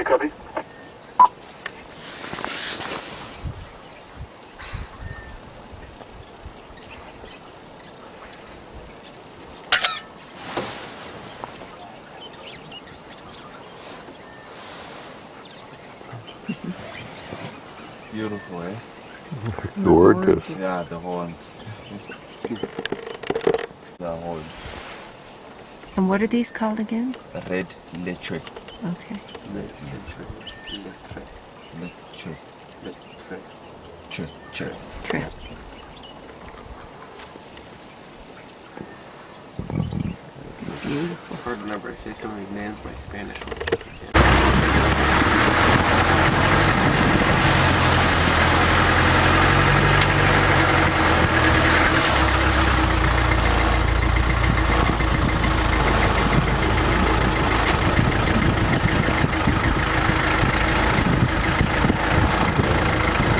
[SPEAKER 5] Copy.
[SPEAKER 6] Beautiful, eh?
[SPEAKER 4] Gorgeous.
[SPEAKER 6] Yeah, the horns. The horns.
[SPEAKER 2] And what are these called again?
[SPEAKER 6] Red leche.
[SPEAKER 2] Okay.
[SPEAKER 6] Leche. Che.
[SPEAKER 2] Trip. Beautiful.
[SPEAKER 3] Hard to remember. I say some of these names by Spanish ones. Like you can.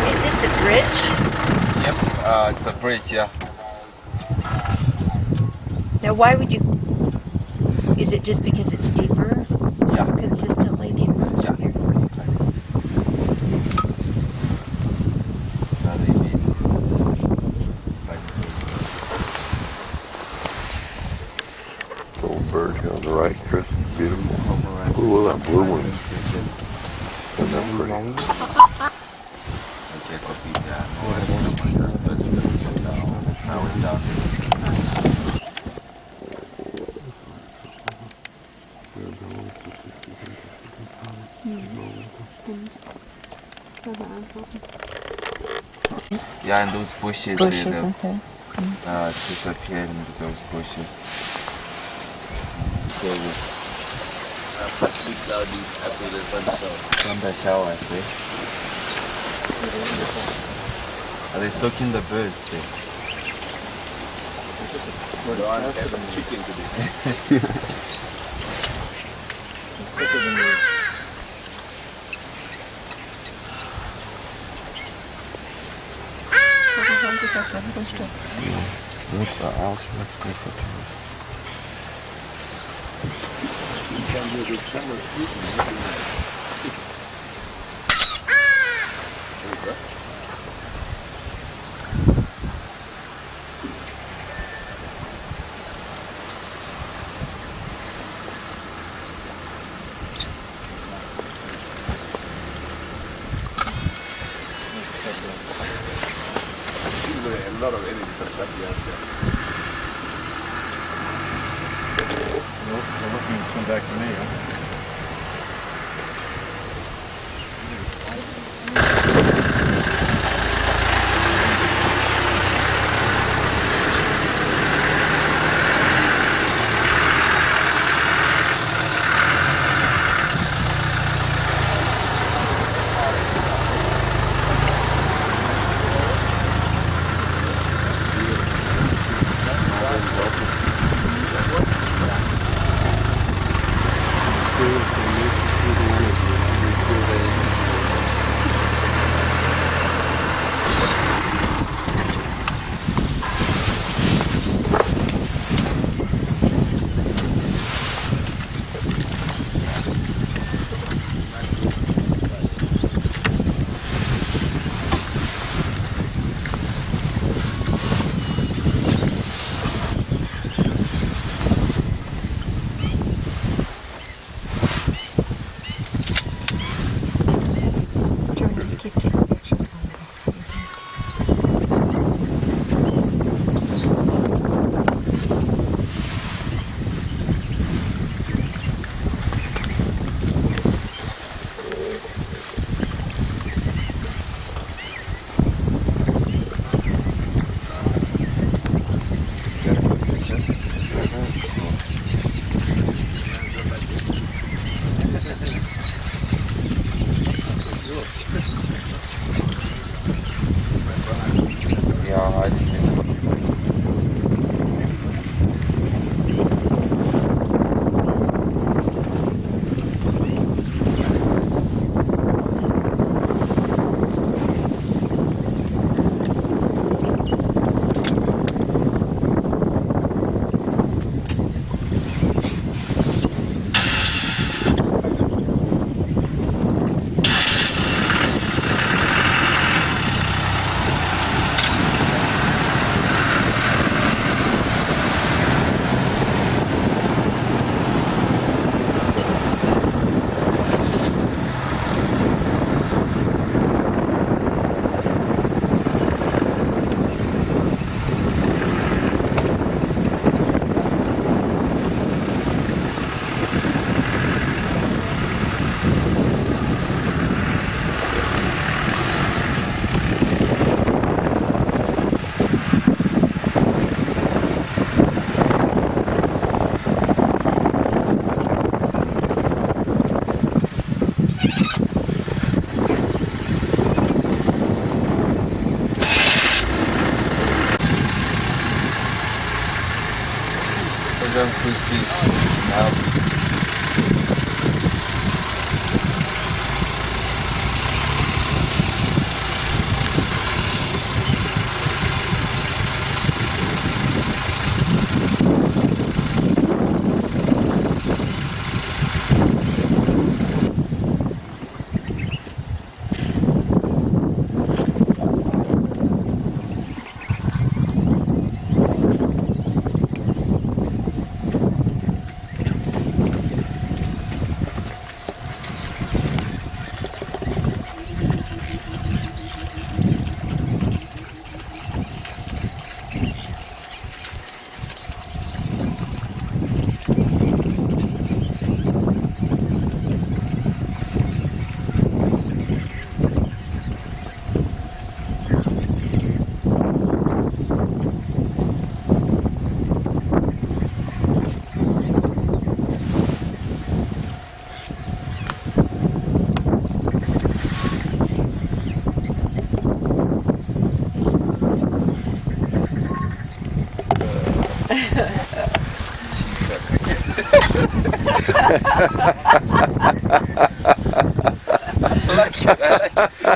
[SPEAKER 2] Is this a bridge?
[SPEAKER 6] Yep, it's a bridge, yeah.
[SPEAKER 2] Now, why would you? Is it just because it's deeper?
[SPEAKER 6] Yeah.
[SPEAKER 2] Consistently deeper?
[SPEAKER 6] Yeah.
[SPEAKER 2] Here's-
[SPEAKER 6] So they did like
[SPEAKER 4] The old bird here on the right, Chris. Beautiful. Ooh, that blue one. Isn't that pretty?
[SPEAKER 6] okay, copy that. Now it does. Yeah, and those bushes,
[SPEAKER 2] Bushes,
[SPEAKER 6] they
[SPEAKER 2] okay.
[SPEAKER 6] disappeared into those bushes. Okay, partly cloudy as well as thunder showers, eh? Are they stalking the birds there? Chicken today.
[SPEAKER 4] What's out? Let's go for tourists.
[SPEAKER 7] A lot of energy.
[SPEAKER 9] They're looking to swim back to me, huh?
[SPEAKER 2] Just keep getting pictures when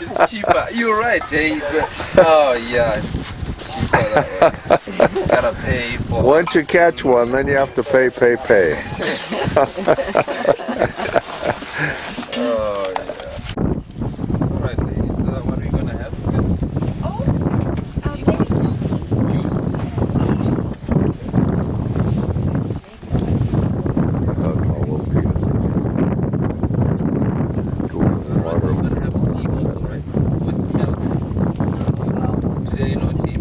[SPEAKER 6] It's cheaper. You're right, Dave. Oh yeah, it's cheaper that way. Gotta pay for.
[SPEAKER 4] Once you catch one, then you have to pay.
[SPEAKER 6] Oh yeah. All right, ladies. What are we gonna have?
[SPEAKER 2] maybe some
[SPEAKER 6] Juice. Rosa's gonna have tea also, right? With milk. Today, no tea.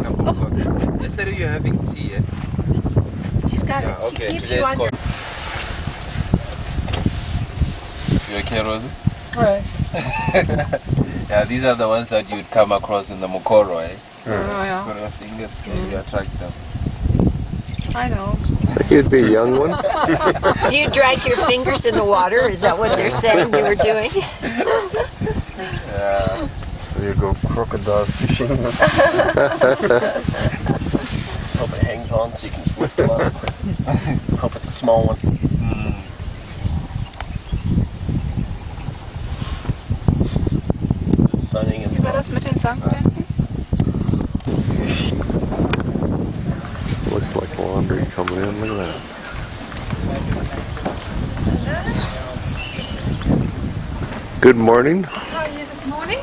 [SPEAKER 6] Cup of coffee. Yesterday you're having tea, eh?
[SPEAKER 2] She Yeah,
[SPEAKER 6] Okay,
[SPEAKER 2] she keeps
[SPEAKER 6] today's
[SPEAKER 2] you under.
[SPEAKER 6] called. You okay, Rosie?
[SPEAKER 10] Right.
[SPEAKER 6] Yeah, these are the ones that you would come across in the Mokoro, eh?
[SPEAKER 10] Oh, yeah.
[SPEAKER 6] Mokoro singers, you attract them.
[SPEAKER 10] I know.
[SPEAKER 4] You'd be a young one.
[SPEAKER 2] Do you drag your fingers in the water? Is that what they're saying you were doing?
[SPEAKER 6] Yeah.
[SPEAKER 9] So you go crocodile fishing.
[SPEAKER 3] Just hope it hangs on so you can just lift them up. Hope it's a small one. Just sunning
[SPEAKER 10] Wie war
[SPEAKER 3] himself.
[SPEAKER 10] das mit den Sandbänken?
[SPEAKER 4] Looks like laundry coming in. Look at that. Good morning.
[SPEAKER 10] How are you this morning?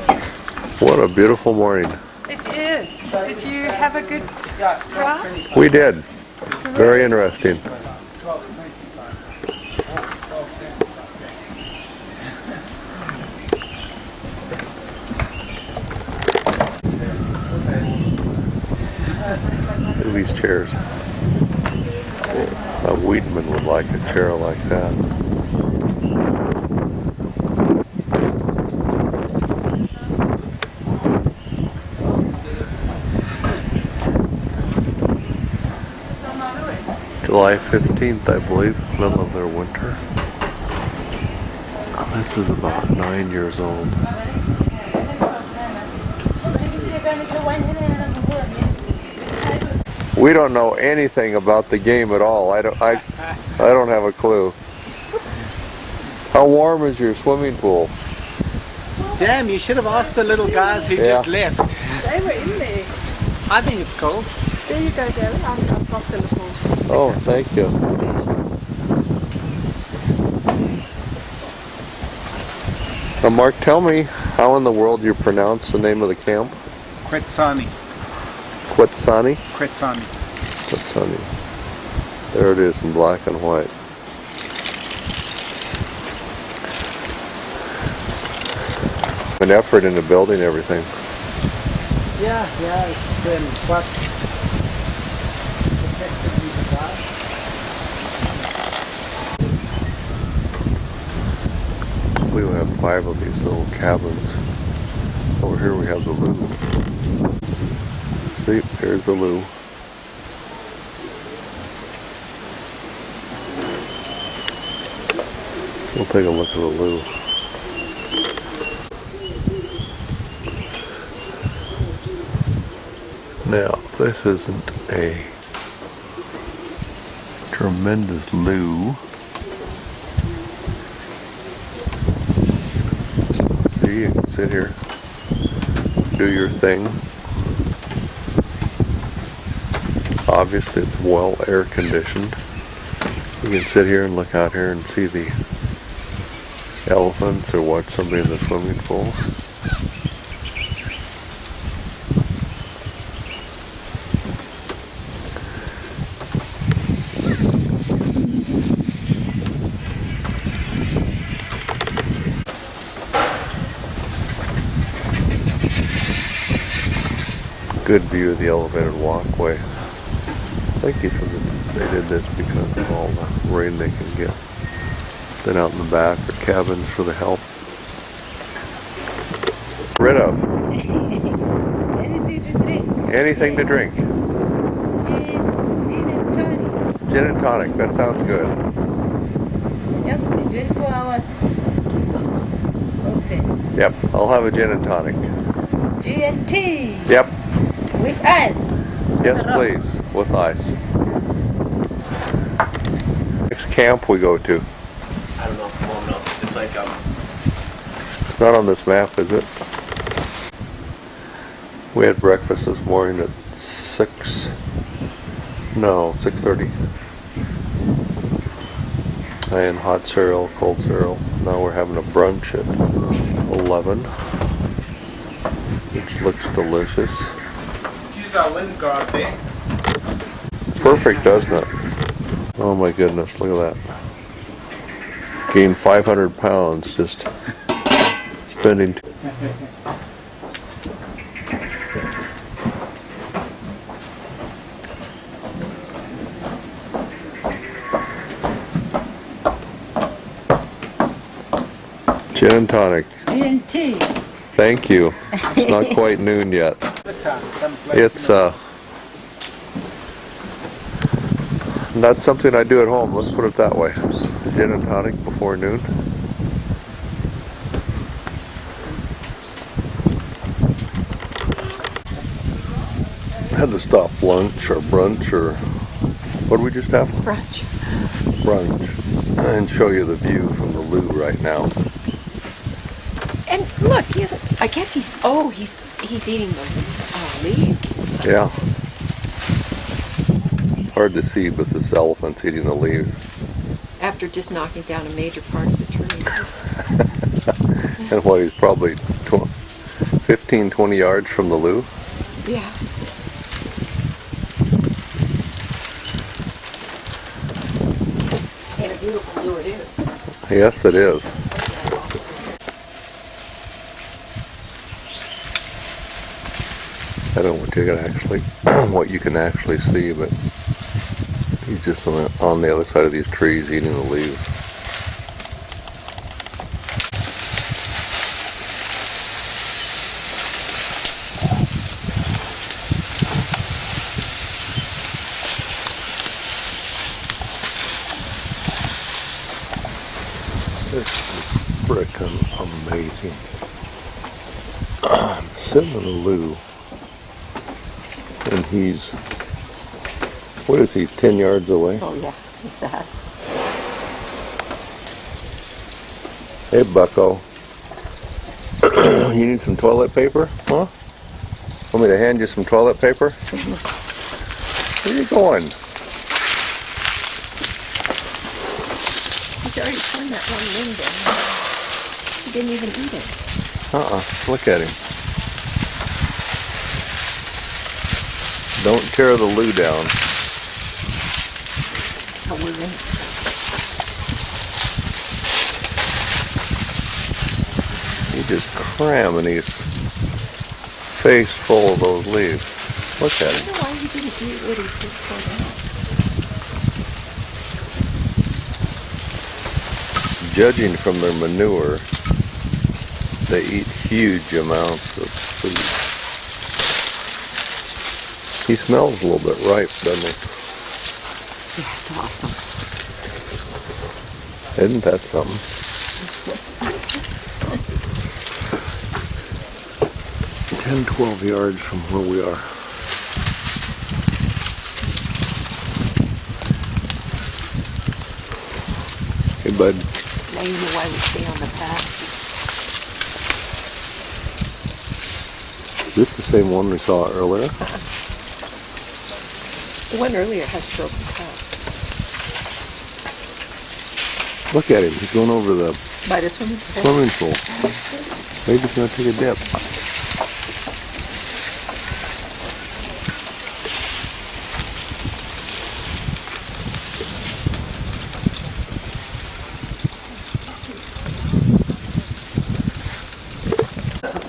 [SPEAKER 4] What a beautiful morning.
[SPEAKER 10] It is. Did you have a good draft?
[SPEAKER 4] We did. Very interesting. Look at these chairs. A Weedman would like a chair like that. July 15th, I believe, middle of their winter. Oh, this is about 9 years old. We don't know anything about the game at all. I don't have a clue. How warm is your swimming pool?
[SPEAKER 11] Damn, you should have asked the little guys who
[SPEAKER 4] Yeah.
[SPEAKER 11] just left.
[SPEAKER 10] They were in there.
[SPEAKER 11] I think it's cold.
[SPEAKER 10] There you go, Gary. I've got the little.
[SPEAKER 4] Oh, thank you. Now, Mark, tell me how in the world you pronounce the name of the camp?
[SPEAKER 11] Quetzani.
[SPEAKER 4] Quetzani?
[SPEAKER 11] Quetzani.
[SPEAKER 4] Quetzani. There it is in black and white. An effort into building everything.
[SPEAKER 11] Yeah, it's quite effectively designed.
[SPEAKER 4] We would have 5 of these little cabins. Over here we have the loo. See, there's the loo. We'll take a look at the loo. Now, this isn't a tremendous loo. See, you can sit here, do your thing. Obviously, it's well air conditioned. You can sit here and look out here and see the elephants or watch somebody in the swimming pool. Good view of the elevated walkway. I think he said that they did this because of all the rain they can get. Then out in the back are cabins for the help. Rid of.
[SPEAKER 12] Anything to drink.
[SPEAKER 4] Anything to drink.
[SPEAKER 12] Gin and tonic.
[SPEAKER 4] Gin and tonic, that sounds good.
[SPEAKER 12] Yep, 24 hours open.
[SPEAKER 4] Yep, I'll have a gin and tonic.
[SPEAKER 12] G&T.
[SPEAKER 4] Yep.
[SPEAKER 12] With ice.
[SPEAKER 4] Yes, please. With ice. Next camp we go to.
[SPEAKER 3] I don't know. Mom knows. It's like
[SPEAKER 4] It's not on this map, is it? We had breakfast this morning at 6:30. And hot cereal, cold cereal. Now we're having a brunch at 11, which looks delicious.
[SPEAKER 11] Excuse our wind guard there.
[SPEAKER 4] Perfect, doesn't it? Oh my goodness, look at that. Gained 500 pounds just spending. Gin and tonic.
[SPEAKER 12] G&T.
[SPEAKER 4] Thank you. It's not quite noon yet. It's not something I do at home, let's put it that way. Gin and tonic before noon. Had to stop lunch or brunch or what did we just have?
[SPEAKER 2] Brunch.
[SPEAKER 4] Brunch. And show you the view from the loo right now.
[SPEAKER 2] And look, he hasn't. I guess he's eating the leaves.
[SPEAKER 4] Yeah. Hard to see, but this elephant's eating the leaves.
[SPEAKER 2] After just knocking down a major part of the trees.
[SPEAKER 4] And what, he's probably 15, 20 yards from the loo?
[SPEAKER 2] Yeah. And a beautiful loo it is.
[SPEAKER 4] Yes, it is. I don't know what you can actually see, but he's just on the other side of these trees eating the leaves. This is frickin' amazing. I'm sitting in the loo, and he's, what is he, 10 yards away?
[SPEAKER 2] Oh yeah, like that.
[SPEAKER 4] Hey, bucko. You need some toilet paper? Huh? Want me to hand you some toilet paper? Where are you going?
[SPEAKER 2] He's already turned that one limb down. He didn't even eat it.
[SPEAKER 4] Look at him. Don't tear the loo down.
[SPEAKER 2] Oh, we're in.
[SPEAKER 4] He's just cramming his face full of those leaves. Look at him.
[SPEAKER 2] I wonder why he didn't eat what he just pulled out.
[SPEAKER 4] Judging from their manure, they eat huge amounts of food. He smells a little bit ripe, doesn't he?
[SPEAKER 2] Yeah, it's awesome.
[SPEAKER 4] Isn't that something? 10, 12 yards from where we are. Hey, bud.
[SPEAKER 2] Now you know why we stay on the path.
[SPEAKER 4] Is this the same one we saw earlier?
[SPEAKER 2] The one earlier has broken top.
[SPEAKER 4] Look at him. He's going over the
[SPEAKER 2] By the swimming pool.
[SPEAKER 4] swimming pool. Maybe he's going to take a dip.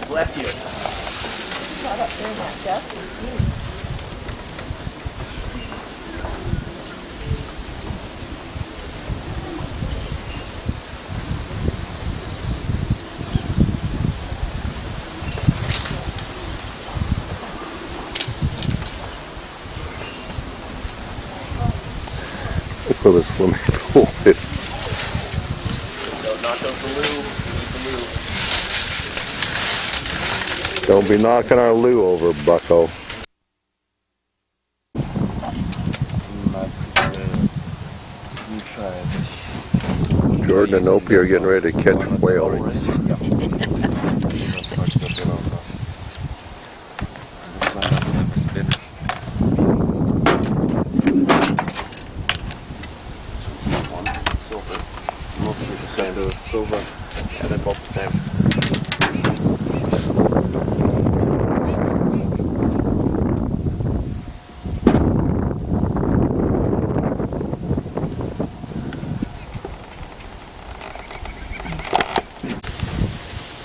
[SPEAKER 3] Bless you.
[SPEAKER 2] Got up there in that dust and see.
[SPEAKER 4] Look where the swimming pool is.
[SPEAKER 3] Don't knock out the loo. Keep the loo.
[SPEAKER 4] Don't be knocking our loo over, bucko. Jordan and Opie are getting ready to catch whales.
[SPEAKER 6] Silver, and they're both the same.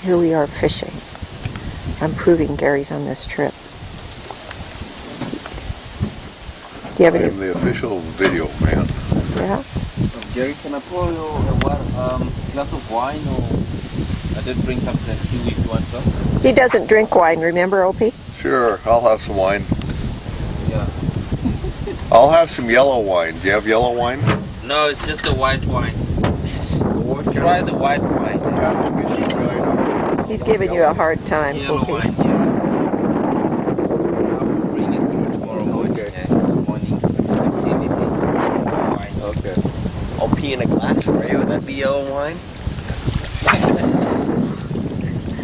[SPEAKER 2] Here we are fishing. I'm proving Gary's on this trip. Do you have
[SPEAKER 4] I
[SPEAKER 2] any?
[SPEAKER 4] am the official video man.
[SPEAKER 2] Yeah.
[SPEAKER 6] Gary, can I pour you a glass of wine or I did bring some kiwi if you want some.
[SPEAKER 2] He doesn't drink wine, remember, Opie?
[SPEAKER 4] Sure, I'll have some wine.
[SPEAKER 6] Yeah.
[SPEAKER 4] I'll have some yellow wine. Do you have yellow wine?
[SPEAKER 6] No, it's just the white wine. Try the white wine.
[SPEAKER 2] He's giving you a hard time,
[SPEAKER 6] Yellow
[SPEAKER 2] Opie.
[SPEAKER 6] wine, yeah. I will bring it through tomorrow morning. Morning activity. Wine.
[SPEAKER 3] Okay. I'll pee in a glass for you. Would that be yellow wine?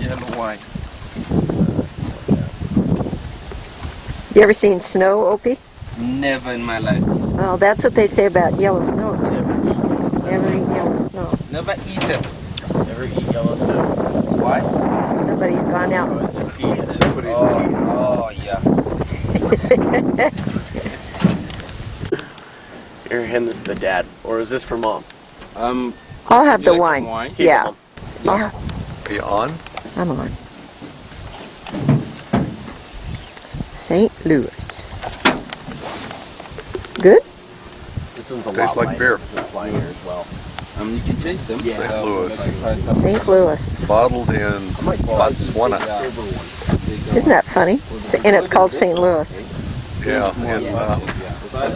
[SPEAKER 6] Yellow wine.
[SPEAKER 2] You ever seen snow, Opie?
[SPEAKER 6] Never in my life.
[SPEAKER 2] Well, that's what they say about yellow snow, too. Never eat yellow snow.
[SPEAKER 6] Never eat it.
[SPEAKER 3] Never eat yellow snow.
[SPEAKER 6] Why?
[SPEAKER 2] Somebody's gone out.
[SPEAKER 6] Oh, yeah.
[SPEAKER 3] Here, hand this to Dad. Or is this for Mom?
[SPEAKER 2] I'll have the
[SPEAKER 6] like
[SPEAKER 2] wine.
[SPEAKER 6] some wine?
[SPEAKER 2] Yeah.
[SPEAKER 3] Yeah.
[SPEAKER 4] Are you on?
[SPEAKER 2] I'm on. St. Louis. Good?
[SPEAKER 3] This one's a
[SPEAKER 4] Tastes
[SPEAKER 3] lot
[SPEAKER 4] like
[SPEAKER 3] lighter.
[SPEAKER 4] beer.
[SPEAKER 3] This one's lighter as well.
[SPEAKER 6] You can change them.
[SPEAKER 3] Yeah.
[SPEAKER 4] St. Louis.
[SPEAKER 2] St. Louis.
[SPEAKER 4] Bottled in Botswana.
[SPEAKER 2] Isn't that funny? And it's called St. Louis.
[SPEAKER 4] Yeah, in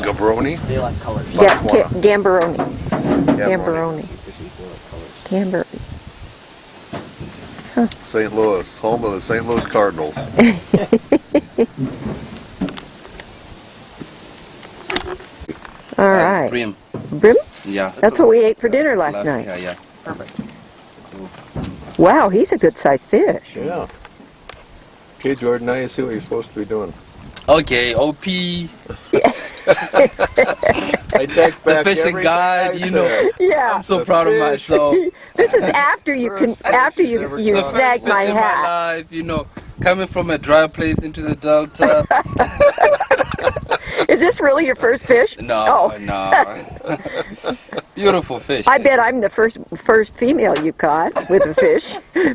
[SPEAKER 4] Gaborone.
[SPEAKER 3] They like colors.
[SPEAKER 2] Gamborone. Gamborone. Gamborone.
[SPEAKER 4] St. Louis, home of the St. Louis Cardinals.
[SPEAKER 2] All right.
[SPEAKER 6] Brim.
[SPEAKER 2] Brim?
[SPEAKER 6] Yeah.
[SPEAKER 2] That's what we ate for dinner last night.
[SPEAKER 6] Yeah, yeah.
[SPEAKER 3] Perfect.
[SPEAKER 2] Wow, he's a good sized fish.
[SPEAKER 4] Yeah. Okay, Jordan, now you see what you're supposed to be doing.
[SPEAKER 6] Okay, OP.
[SPEAKER 4] I take
[SPEAKER 6] The
[SPEAKER 4] back
[SPEAKER 6] fishing
[SPEAKER 4] everything
[SPEAKER 6] guide,
[SPEAKER 4] I
[SPEAKER 6] you
[SPEAKER 4] said.
[SPEAKER 6] know.
[SPEAKER 2] Yeah.
[SPEAKER 6] I'm so proud of myself.
[SPEAKER 2] This is after you
[SPEAKER 6] The
[SPEAKER 2] snagged
[SPEAKER 6] first
[SPEAKER 2] my
[SPEAKER 6] fish in
[SPEAKER 2] hat.
[SPEAKER 6] life, you know, coming from a dry place into the delta.
[SPEAKER 2] Is this really your first fish?
[SPEAKER 6] No,
[SPEAKER 2] Oh.
[SPEAKER 6] no. Beautiful fish.
[SPEAKER 2] I bet I'm the first female you caught with a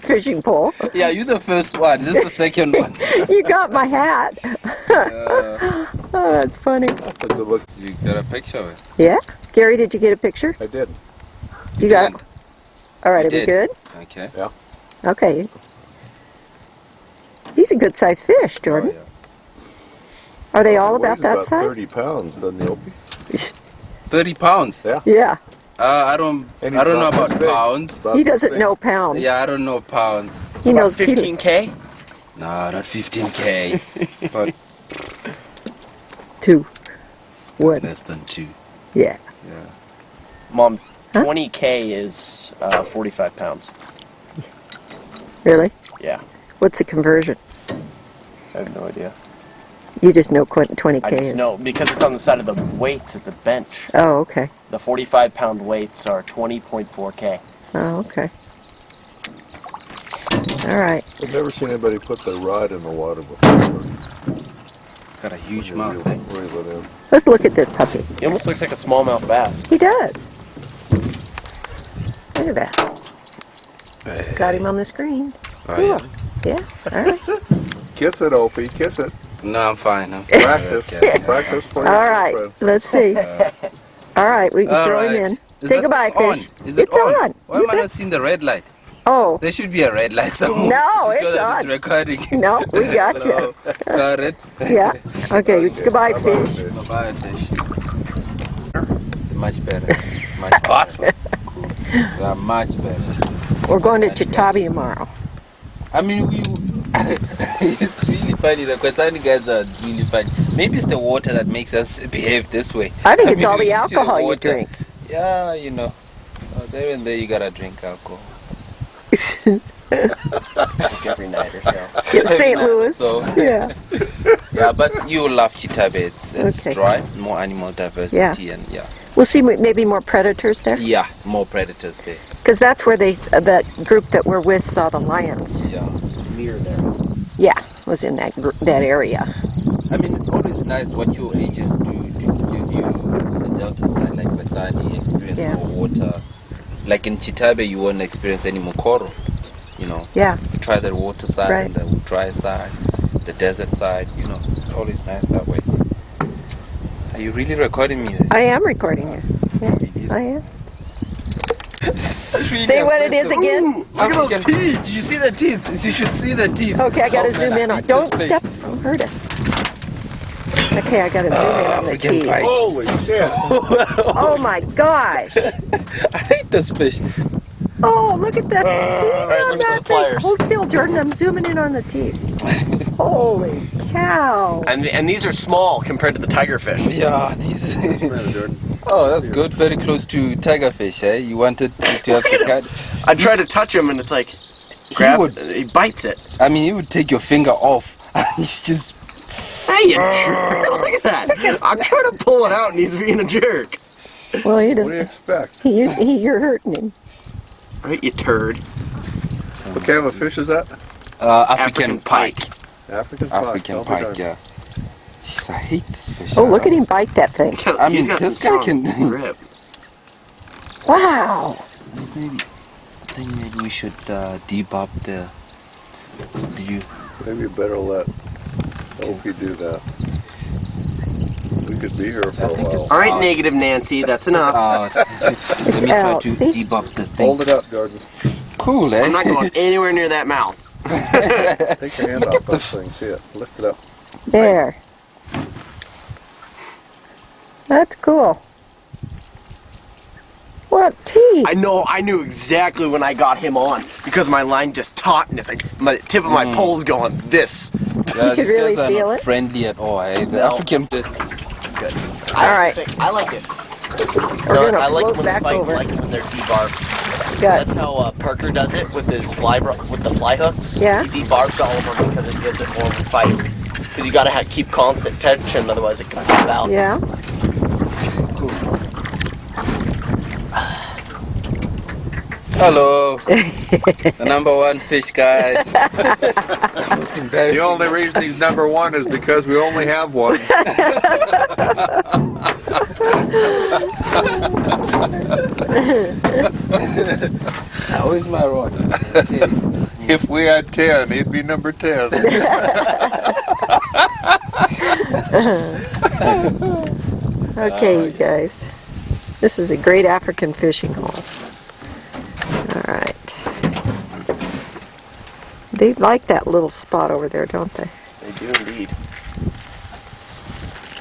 [SPEAKER 2] fishing pole.
[SPEAKER 6] Yeah, you're the first one. This is the second one.
[SPEAKER 2] You got my hat. Oh, that's funny.
[SPEAKER 4] That's a good look.
[SPEAKER 6] You got a picture of it?
[SPEAKER 2] Yeah? Gary, did you get a picture?
[SPEAKER 4] I did.
[SPEAKER 2] You got it? All right,
[SPEAKER 6] You
[SPEAKER 2] are we
[SPEAKER 6] did.
[SPEAKER 2] good?
[SPEAKER 6] Okay.
[SPEAKER 4] Yeah.
[SPEAKER 2] Okay. He's a good sized fish, Jordan.
[SPEAKER 4] Oh, yeah.
[SPEAKER 2] Are they all
[SPEAKER 4] Weighs
[SPEAKER 2] about that size?
[SPEAKER 4] 30 pounds, doesn't he, Opie?
[SPEAKER 6] 30 pounds?
[SPEAKER 4] Yeah.
[SPEAKER 2] Yeah.
[SPEAKER 6] I don't know about pounds.
[SPEAKER 2] He doesn't know pounds.
[SPEAKER 6] Yeah, I don't know pounds.
[SPEAKER 2] He knows
[SPEAKER 3] 15K?
[SPEAKER 6] No, not 15K. But
[SPEAKER 2] 2. 1.
[SPEAKER 6] less than 2.
[SPEAKER 2] Yeah.
[SPEAKER 6] Yeah.
[SPEAKER 3] Mom,
[SPEAKER 2] Huh?
[SPEAKER 3] 20K is 45 pounds.
[SPEAKER 2] Really?
[SPEAKER 3] Yeah.
[SPEAKER 2] What's the conversion?
[SPEAKER 3] I have no idea.
[SPEAKER 2] You just know 20K
[SPEAKER 3] I just
[SPEAKER 2] is.
[SPEAKER 3] know because it's on the side of the weights at the bench.
[SPEAKER 2] Oh, okay.
[SPEAKER 3] The 45-pound weights are 20.4K.
[SPEAKER 2] Oh, okay. All right.
[SPEAKER 4] I've never seen anybody put their rod in the water before.
[SPEAKER 6] It's got a huge mouth, eh?
[SPEAKER 4] Reel it in.
[SPEAKER 2] Let's look at this puppy.
[SPEAKER 3] He almost looks like a smallmouth bass.
[SPEAKER 2] He does. Look at that. Got him on the screen.
[SPEAKER 6] Oh,
[SPEAKER 2] Cool. Yeah. All right.
[SPEAKER 4] Kiss it, Opie. Kiss it.
[SPEAKER 6] No, I'm fine. I'm fine.
[SPEAKER 4] Practice.
[SPEAKER 6] Okay.
[SPEAKER 4] Practice for your
[SPEAKER 2] All right.
[SPEAKER 4] friends.
[SPEAKER 2] Let's see. All right. We can
[SPEAKER 6] All
[SPEAKER 2] throw him
[SPEAKER 6] right.
[SPEAKER 2] in.
[SPEAKER 6] Is
[SPEAKER 2] Say
[SPEAKER 6] that
[SPEAKER 2] goodbye,
[SPEAKER 6] on?
[SPEAKER 2] fish.
[SPEAKER 6] Is it
[SPEAKER 2] It's on.
[SPEAKER 6] Why
[SPEAKER 2] You
[SPEAKER 6] am I
[SPEAKER 2] bet.
[SPEAKER 6] not seeing the red light?
[SPEAKER 2] Oh.
[SPEAKER 6] There should be a red light somewhere
[SPEAKER 2] No,
[SPEAKER 6] to show
[SPEAKER 2] it's
[SPEAKER 6] that
[SPEAKER 2] on.
[SPEAKER 6] it's recording.
[SPEAKER 2] No, we got you.
[SPEAKER 6] Hello. Got it?
[SPEAKER 2] Yeah. Okay. Goodbye, fish.
[SPEAKER 6] Bye-bye, fish. Much better. Much better.
[SPEAKER 3] Awesome.
[SPEAKER 6] Cool. They are much better.
[SPEAKER 2] We're going to Chitabi tomorrow.
[SPEAKER 6] I mean, it's really funny. The Kwetani guys are really funny. Maybe it's the water that makes us behave this way.
[SPEAKER 2] I think it's
[SPEAKER 6] mean,
[SPEAKER 2] all
[SPEAKER 6] we're
[SPEAKER 2] the
[SPEAKER 6] used to
[SPEAKER 2] alcohol you
[SPEAKER 6] water.
[SPEAKER 2] drink.
[SPEAKER 6] Yeah, you know. There and there you gotta drink alcohol.
[SPEAKER 3] Like every night or so.
[SPEAKER 2] Yeah, St. Louis.
[SPEAKER 6] So,
[SPEAKER 2] Yeah.
[SPEAKER 6] yeah, but you love Chitabe. It's
[SPEAKER 2] Okay.
[SPEAKER 6] dry, more animal diversity, and yeah.
[SPEAKER 2] We'll see maybe more predators there.
[SPEAKER 6] Yeah, more predators there.
[SPEAKER 2] Because that's where that group that we're with saw the lions.
[SPEAKER 6] Yeah.
[SPEAKER 3] Near there.
[SPEAKER 2] Yeah, was in that area.
[SPEAKER 6] I mean, it's always nice what your agents do to give you the delta side, like Kwetani, experience
[SPEAKER 2] Yeah.
[SPEAKER 6] more water. Like in Chitabe, you won't experience any more coral. You know,
[SPEAKER 2] Yeah.
[SPEAKER 6] you try the water side
[SPEAKER 2] Right.
[SPEAKER 6] and the dry side, the desert side. You know, it's always nice that way. Are you really recording me?
[SPEAKER 2] I am recording you. Yeah,
[SPEAKER 6] It is.
[SPEAKER 2] I am. Say what it is again.
[SPEAKER 3] Look at those teeth. Did you see the teeth? You should see the teeth.
[SPEAKER 2] Okay, I gotta zoom in on. Don't step. Don't hurt it. Okay, I gotta zoom in on the teeth.
[SPEAKER 7] Holy shit.
[SPEAKER 2] Oh my gosh.
[SPEAKER 3] I hate this fish.
[SPEAKER 2] Oh, look at that teeth
[SPEAKER 3] Alright,
[SPEAKER 2] on
[SPEAKER 3] let me see
[SPEAKER 2] that
[SPEAKER 3] the
[SPEAKER 2] thing.
[SPEAKER 3] pliers.
[SPEAKER 2] Hold still, Jordan. I'm zooming in on the teeth. Holy cow.
[SPEAKER 3] And these are small compared to the tigerfish.
[SPEAKER 6] Yeah, these. Oh, that's good. Very close to tigerfish, eh? You wanted to have the cat.
[SPEAKER 3] I try to touch him and it's like, he bites it.
[SPEAKER 6] I mean, you would take your finger off. He's just.
[SPEAKER 3] Hey, you jerk. Look at that. I'm trying to pull it out and he's being a jerk.
[SPEAKER 2] Well, he doesn't.
[SPEAKER 7] What do you expect?
[SPEAKER 2] You're hurting him.
[SPEAKER 3] Right, you turd.
[SPEAKER 7] What kind of a fish is that?
[SPEAKER 6] African pike.
[SPEAKER 7] African pike.
[SPEAKER 6] African pike, yeah. Jeez, I hate this fish.
[SPEAKER 2] Oh, look at him bite that thing.
[SPEAKER 6] I mean,
[SPEAKER 3] He's got
[SPEAKER 6] this
[SPEAKER 3] some
[SPEAKER 6] guy can.
[SPEAKER 3] grip.
[SPEAKER 2] Wow.
[SPEAKER 6] This maybe. I think maybe we should debop the. Did you?
[SPEAKER 7] Maybe you better let Opie do that. We could be here for a while.
[SPEAKER 3] All right, negative Nancy, that's enough.
[SPEAKER 6] Let me try to debop the thing.
[SPEAKER 7] Hold it up, Jordan.
[SPEAKER 6] Cool, eh?
[SPEAKER 3] I'm not going anywhere near that mouth.
[SPEAKER 7] Take your hand off those things. See it. Lift it up.
[SPEAKER 2] There. That's cool. What teeth?
[SPEAKER 3] I know, I knew exactly when I got him on because my line just taut and it's like my tip of my pole's going this.
[SPEAKER 6] Yeah,
[SPEAKER 2] You could really
[SPEAKER 6] guys are
[SPEAKER 2] feel
[SPEAKER 6] not
[SPEAKER 2] it?
[SPEAKER 6] friendly at all, eh? The
[SPEAKER 3] No.
[SPEAKER 6] African.
[SPEAKER 3] Good.
[SPEAKER 2] All right.
[SPEAKER 3] I like it.
[SPEAKER 2] We're
[SPEAKER 3] No,
[SPEAKER 2] gonna
[SPEAKER 3] I like
[SPEAKER 2] float
[SPEAKER 3] it when
[SPEAKER 2] back
[SPEAKER 3] they fight,
[SPEAKER 2] over.
[SPEAKER 3] I like it when they're debarbed.
[SPEAKER 2] Good.
[SPEAKER 3] That's how Parker does it with his with the fly hooks.
[SPEAKER 2] Yeah.
[SPEAKER 3] He debarbs all of them because it gives it more of a fight. Because you gotta keep constant tension, otherwise it can pop out.
[SPEAKER 2] Yeah.
[SPEAKER 6] Hello, the #1 fish guide. Most embarrassing.
[SPEAKER 7] The only reason he's #1 is because we only have one.
[SPEAKER 6] How is my rod? Okay.
[SPEAKER 7] If we had 10, he'd be number 10.
[SPEAKER 2] Okay, you guys. This is a great African fishing hole. All right. They like that little spot over there, don't they?
[SPEAKER 3] They do indeed.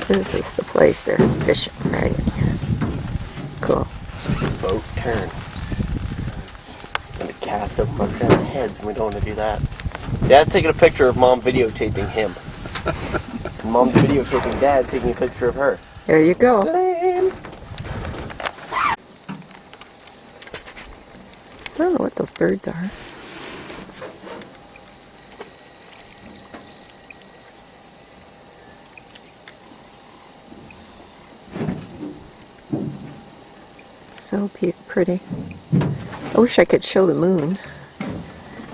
[SPEAKER 2] This is the place they're fishing right here. Cool.
[SPEAKER 3] Boat turn. And it cast over my friend's heads, and we don't want to do that. Dad's taking a picture of Mom videotaping him. And Mom's videotaping Dad taking a picture of her.
[SPEAKER 2] There you go. I don't know what those birds are. So pretty. I wish I could show the moon.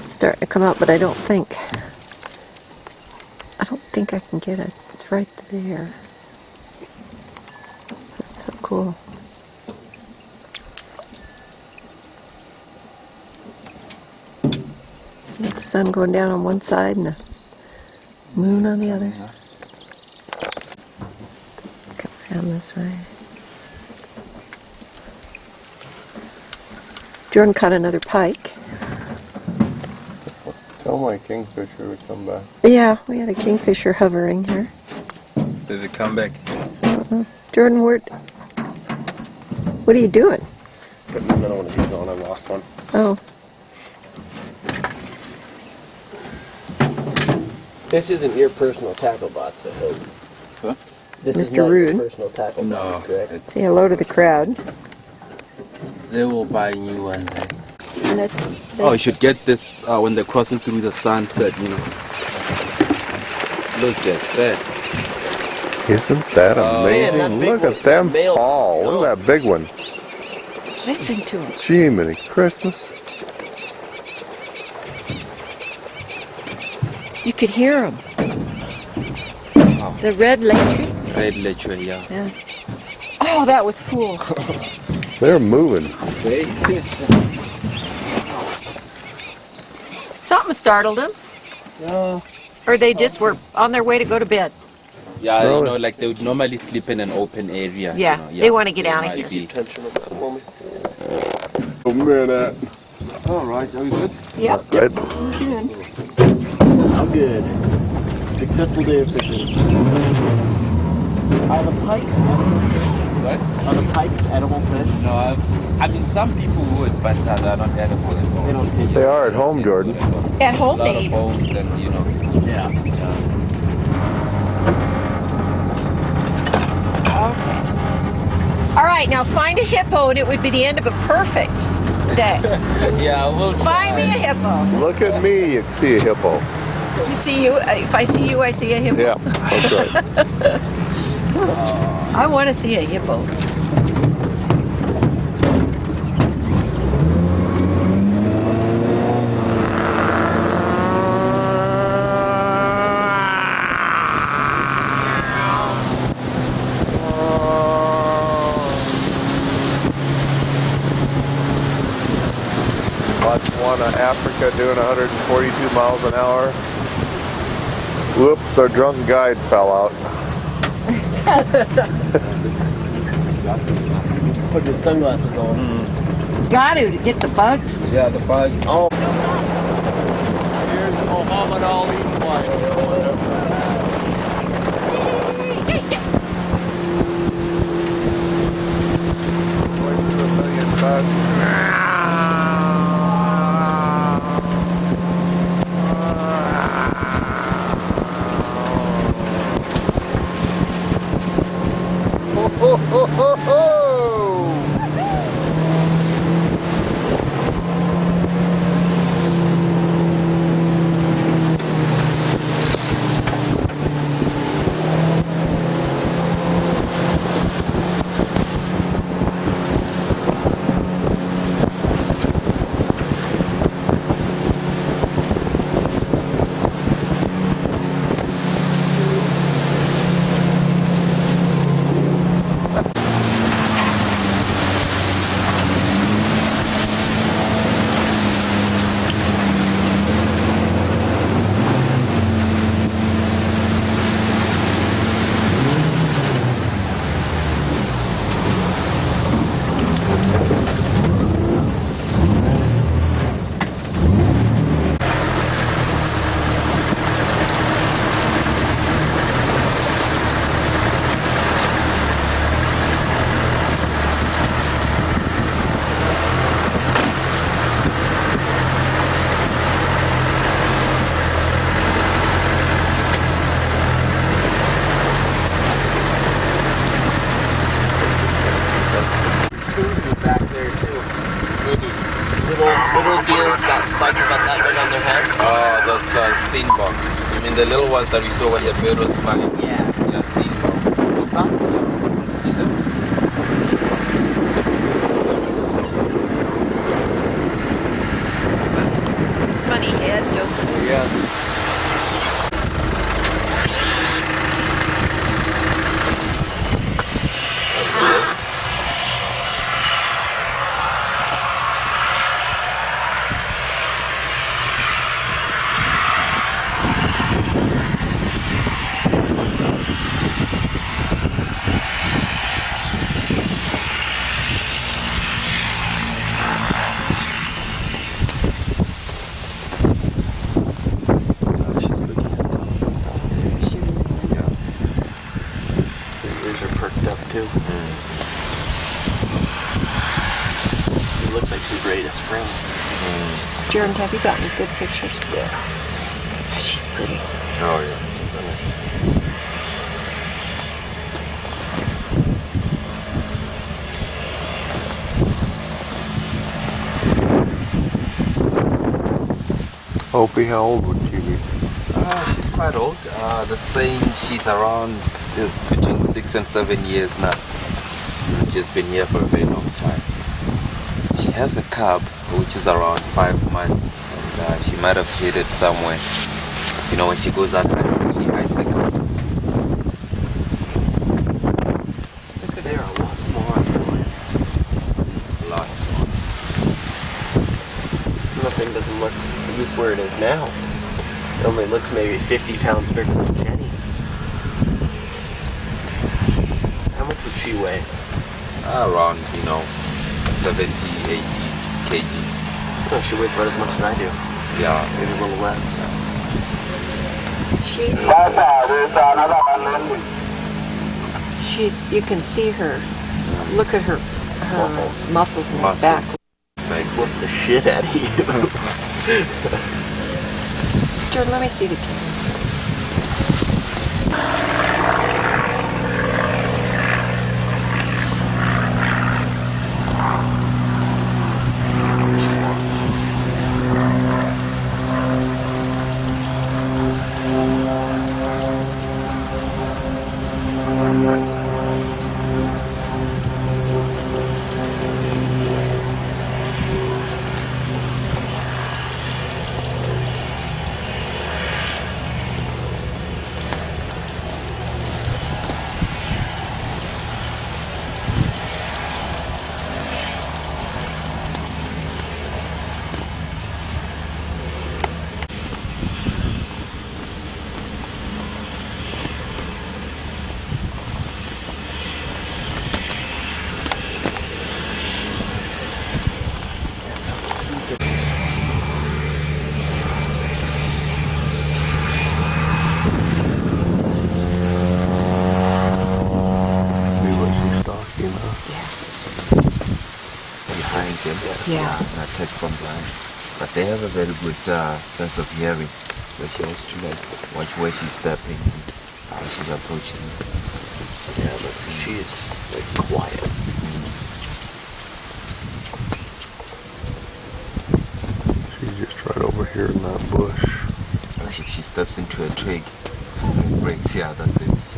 [SPEAKER 2] It's starting to come out, but I don't think I can get it. It's right there. That's so cool. The sun going down on one side and the moon on the other. Come around this way. Jordan caught another pike.
[SPEAKER 7] Tell my kingfisher to come back.
[SPEAKER 2] Yeah, we had a kingfisher hovering here.
[SPEAKER 6] Did it come back?
[SPEAKER 2] Jordan, what are you doing?
[SPEAKER 3] Putting another one of these on, I lost one.
[SPEAKER 2] Oh,
[SPEAKER 3] This isn't your personal tackle box, I hope.
[SPEAKER 6] Huh?
[SPEAKER 3] This is
[SPEAKER 2] Mr.
[SPEAKER 3] not
[SPEAKER 2] Rude.
[SPEAKER 3] your personal tackle box, correct?
[SPEAKER 2] say hello to the crowd.
[SPEAKER 6] They will buy new ones. Eh?
[SPEAKER 2] And that,
[SPEAKER 6] Oh, you should get this when they're crossing through the sunset, you know. Look at that.
[SPEAKER 7] Isn't that amazing?
[SPEAKER 3] man, that big
[SPEAKER 7] Look
[SPEAKER 3] one.
[SPEAKER 7] at them
[SPEAKER 3] Male.
[SPEAKER 7] tall. Look at that big one.
[SPEAKER 2] listen to him.
[SPEAKER 7] Jiminy Christmas.
[SPEAKER 2] You could hear him. The red latry.
[SPEAKER 6] Red lechwe, yeah.
[SPEAKER 2] Yeah. Oh, that was cool.
[SPEAKER 7] They're moving.
[SPEAKER 6] See?
[SPEAKER 2] Something startled them.
[SPEAKER 6] Yeah.
[SPEAKER 2] Or they just were on their way to go to bed.
[SPEAKER 6] Yeah,
[SPEAKER 7] Really?
[SPEAKER 6] you know, like they would normally sleep in an open area.
[SPEAKER 2] Yeah,
[SPEAKER 6] you know,
[SPEAKER 2] they wanna get
[SPEAKER 6] they
[SPEAKER 2] out of
[SPEAKER 6] might
[SPEAKER 2] here.
[SPEAKER 6] be-
[SPEAKER 3] Tension of that for me.
[SPEAKER 9] Where that?
[SPEAKER 6] All right, are we good?
[SPEAKER 2] Yep.
[SPEAKER 4] Good.
[SPEAKER 3] I'm good. Successful day of fishing. Are the pikes edible fish?
[SPEAKER 6] What?
[SPEAKER 3] Are the pikes edible fish?
[SPEAKER 6] No, I mean some people would, but they're not edible at all.
[SPEAKER 3] They don't taste
[SPEAKER 4] They are at home, Jordan.
[SPEAKER 2] At home
[SPEAKER 6] A lot
[SPEAKER 2] they
[SPEAKER 6] of
[SPEAKER 2] eat.
[SPEAKER 6] bones and you know.
[SPEAKER 3] Yeah.
[SPEAKER 2] Okay. All right, now find a hippo and it would be the end of a perfect day.
[SPEAKER 6] Yeah, we'll
[SPEAKER 2] Find me a hippo.
[SPEAKER 4] Look at me, you can see a hippo.
[SPEAKER 2] You see you? If I see you, I see a hippo.
[SPEAKER 4] Yeah, that's right.
[SPEAKER 2] I want to see a hippo.
[SPEAKER 4] Botswana, Africa, doing 142 miles an hour. Whoops, our drunk guide fell out.
[SPEAKER 3] Put your sunglasses on.
[SPEAKER 2] Got to get the bugs.
[SPEAKER 6] Yeah, the bugs.
[SPEAKER 3] Oh. Here's the Muhammad Ali flight. Little deer got spikes about that big on their head.
[SPEAKER 6] Oh, those steenbocks. You mean the little ones that we saw when the bird was flying?
[SPEAKER 3] Yeah.
[SPEAKER 6] Yeah, steenbocks. See them?
[SPEAKER 2] Funny head, don't you?
[SPEAKER 6] Yeah.
[SPEAKER 3] Too. It looks like she's ready to spring.
[SPEAKER 2] Jared, have you gotten good pictures?
[SPEAKER 3] Yeah.
[SPEAKER 2] She's pretty.
[SPEAKER 6] Oh, yeah.
[SPEAKER 4] Opie, how old would she be?
[SPEAKER 6] She's quite old. They're saying she's around between 6 and 7 years now. She's been here for a very long time. She has a cub which is around 5 months, and she might have hid it somewhere. You know, when she goes out hunting, she hides the cub.
[SPEAKER 3] Look at there, a lot smaller than
[SPEAKER 6] A lot smaller.
[SPEAKER 3] Nothing doesn't look at least where it is now. It only looks maybe 50 pounds bigger than Jenny. How much would she weigh?
[SPEAKER 6] Around, 70, 80. kgs.
[SPEAKER 3] Oh, she weighs about as much as I do.
[SPEAKER 6] Yeah.
[SPEAKER 3] Maybe a little less.
[SPEAKER 2] You can see her. Look at her muscles in her back.
[SPEAKER 3] Like, whip the shit out of you.
[SPEAKER 2] Jordan, let me see the camera.
[SPEAKER 6] Behind them.
[SPEAKER 2] Yeah.
[SPEAKER 6] An attack from behind. But they have a very good sense of hearing. So she has to like watch where she's stepping, how she's approaching.
[SPEAKER 3] Yeah, but she's like quiet.
[SPEAKER 4] She's just right over here in that bush.
[SPEAKER 6] Like if she steps into a twig and breaks, yeah, that's it. That's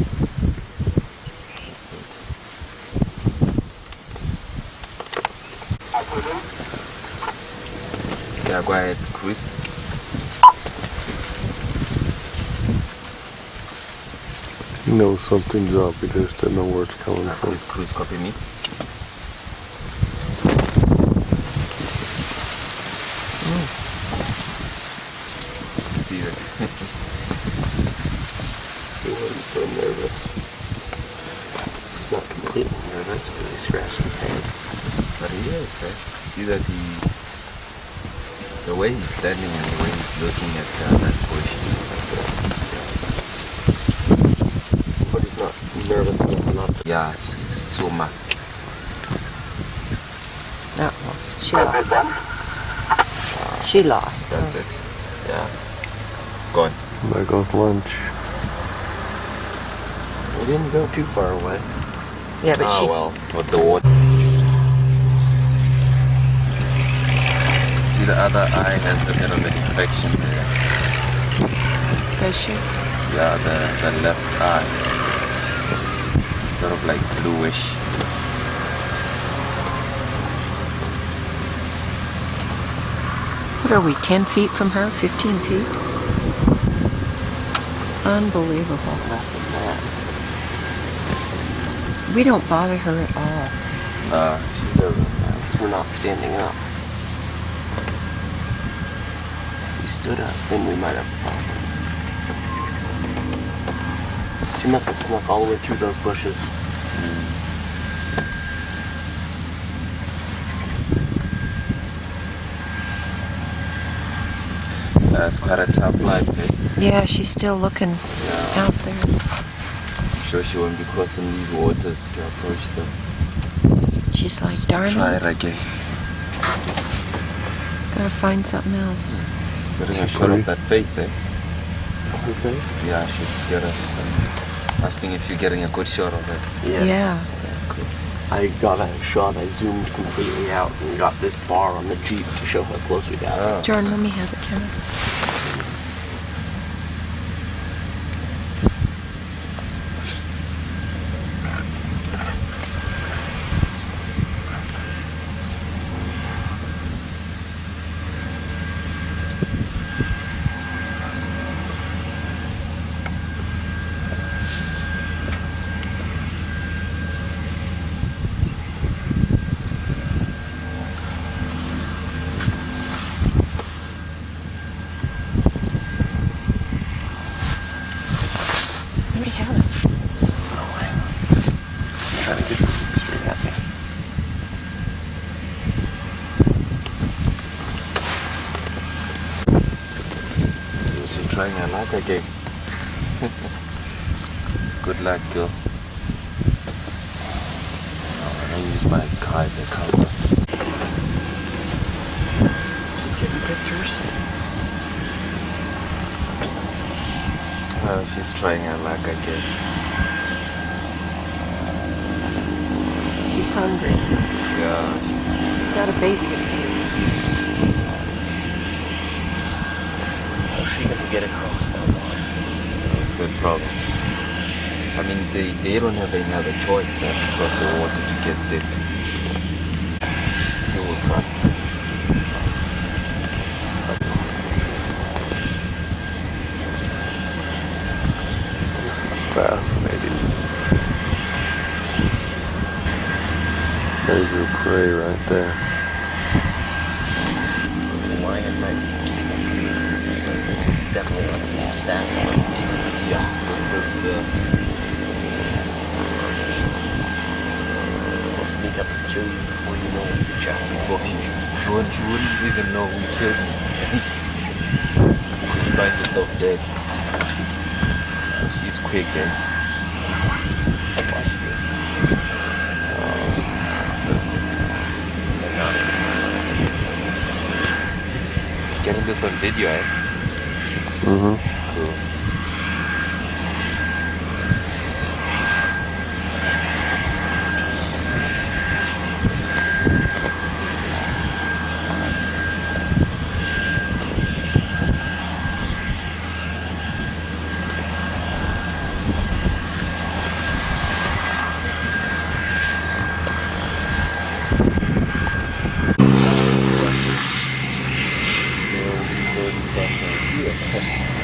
[SPEAKER 6] it. Yeah, go ahead, Chris.
[SPEAKER 4] He knows something's up, he just doesn't know where it's coming from.
[SPEAKER 6] Chris, copy me. See that?
[SPEAKER 3] He wasn't so nervous. He's not completely nervous because he scratched his head.
[SPEAKER 6] But he is, eh? See that the way he's standing and the way he's looking at that bush.
[SPEAKER 3] But he's not nervous enough not to.
[SPEAKER 6] Yeah, he's Tsuma.
[SPEAKER 2] No, she lost.
[SPEAKER 6] That's it. Yeah. Gone.
[SPEAKER 4] There goes lunch.
[SPEAKER 3] We didn't go too far away.
[SPEAKER 2] Yeah, but she.
[SPEAKER 6] well, with the water. See, the other eye has a bit of an infection there.
[SPEAKER 2] Does she?
[SPEAKER 6] Yeah, the left eye. Sort of like bluish.
[SPEAKER 2] What are we, 10 feet from her? 15 feet? Unbelievable.
[SPEAKER 3] Less than that.
[SPEAKER 2] We don't bother her at all.
[SPEAKER 3] She doesn't. We're not standing up. If we stood up, then we might have a problem. She must have snuck all the way through those bushes.
[SPEAKER 6] It's quite a tough life, eh?
[SPEAKER 2] Yeah, she's still looking out there.
[SPEAKER 6] I'm sure she won't be crossing these waters to approach them.
[SPEAKER 2] She's like, darn
[SPEAKER 6] Try
[SPEAKER 2] it.
[SPEAKER 6] it again.
[SPEAKER 2] Gotta find something else.
[SPEAKER 6] Getting a shot of that face, eh?
[SPEAKER 3] Her face?
[SPEAKER 6] Yeah, she should get a... asking if you're getting a good shot of it.
[SPEAKER 3] Yes.
[SPEAKER 2] Yeah.
[SPEAKER 6] Cool.
[SPEAKER 3] I got a shot, I zoomed completely out and got this bar on the Jeep to show how close we got.
[SPEAKER 6] Oh.
[SPEAKER 2] Jordan, let me have it, Kevin.
[SPEAKER 6] trying a lot again. Good luck, girl. Oh, I use my car as a cover.
[SPEAKER 3] Getting pictures.
[SPEAKER 6] Oh, she's trying her luck again.
[SPEAKER 2] She's hungry.
[SPEAKER 6] Yeah,
[SPEAKER 2] She's got a baby to feed.
[SPEAKER 3] How's she gonna get across that line?
[SPEAKER 6] that's the problem. I mean, they don't have any other choice. They have to cross the water to get there. She will try.
[SPEAKER 4] Fascinating. There's your prey right there.
[SPEAKER 3] Lion might be keeping beasts, but this is definitely like an assassin of beasts.
[SPEAKER 6] Yeah, this is the...
[SPEAKER 3] This will sneak up and kill you before you know it, Jack.
[SPEAKER 6] Before you wouldn't even know who killed me. Just find yourself dead. She's quick, eh?
[SPEAKER 3] Watch this.
[SPEAKER 6] Oh, this is perfect. Getting this on video, eh?
[SPEAKER 4] Mm-hmm.
[SPEAKER 6] Cool.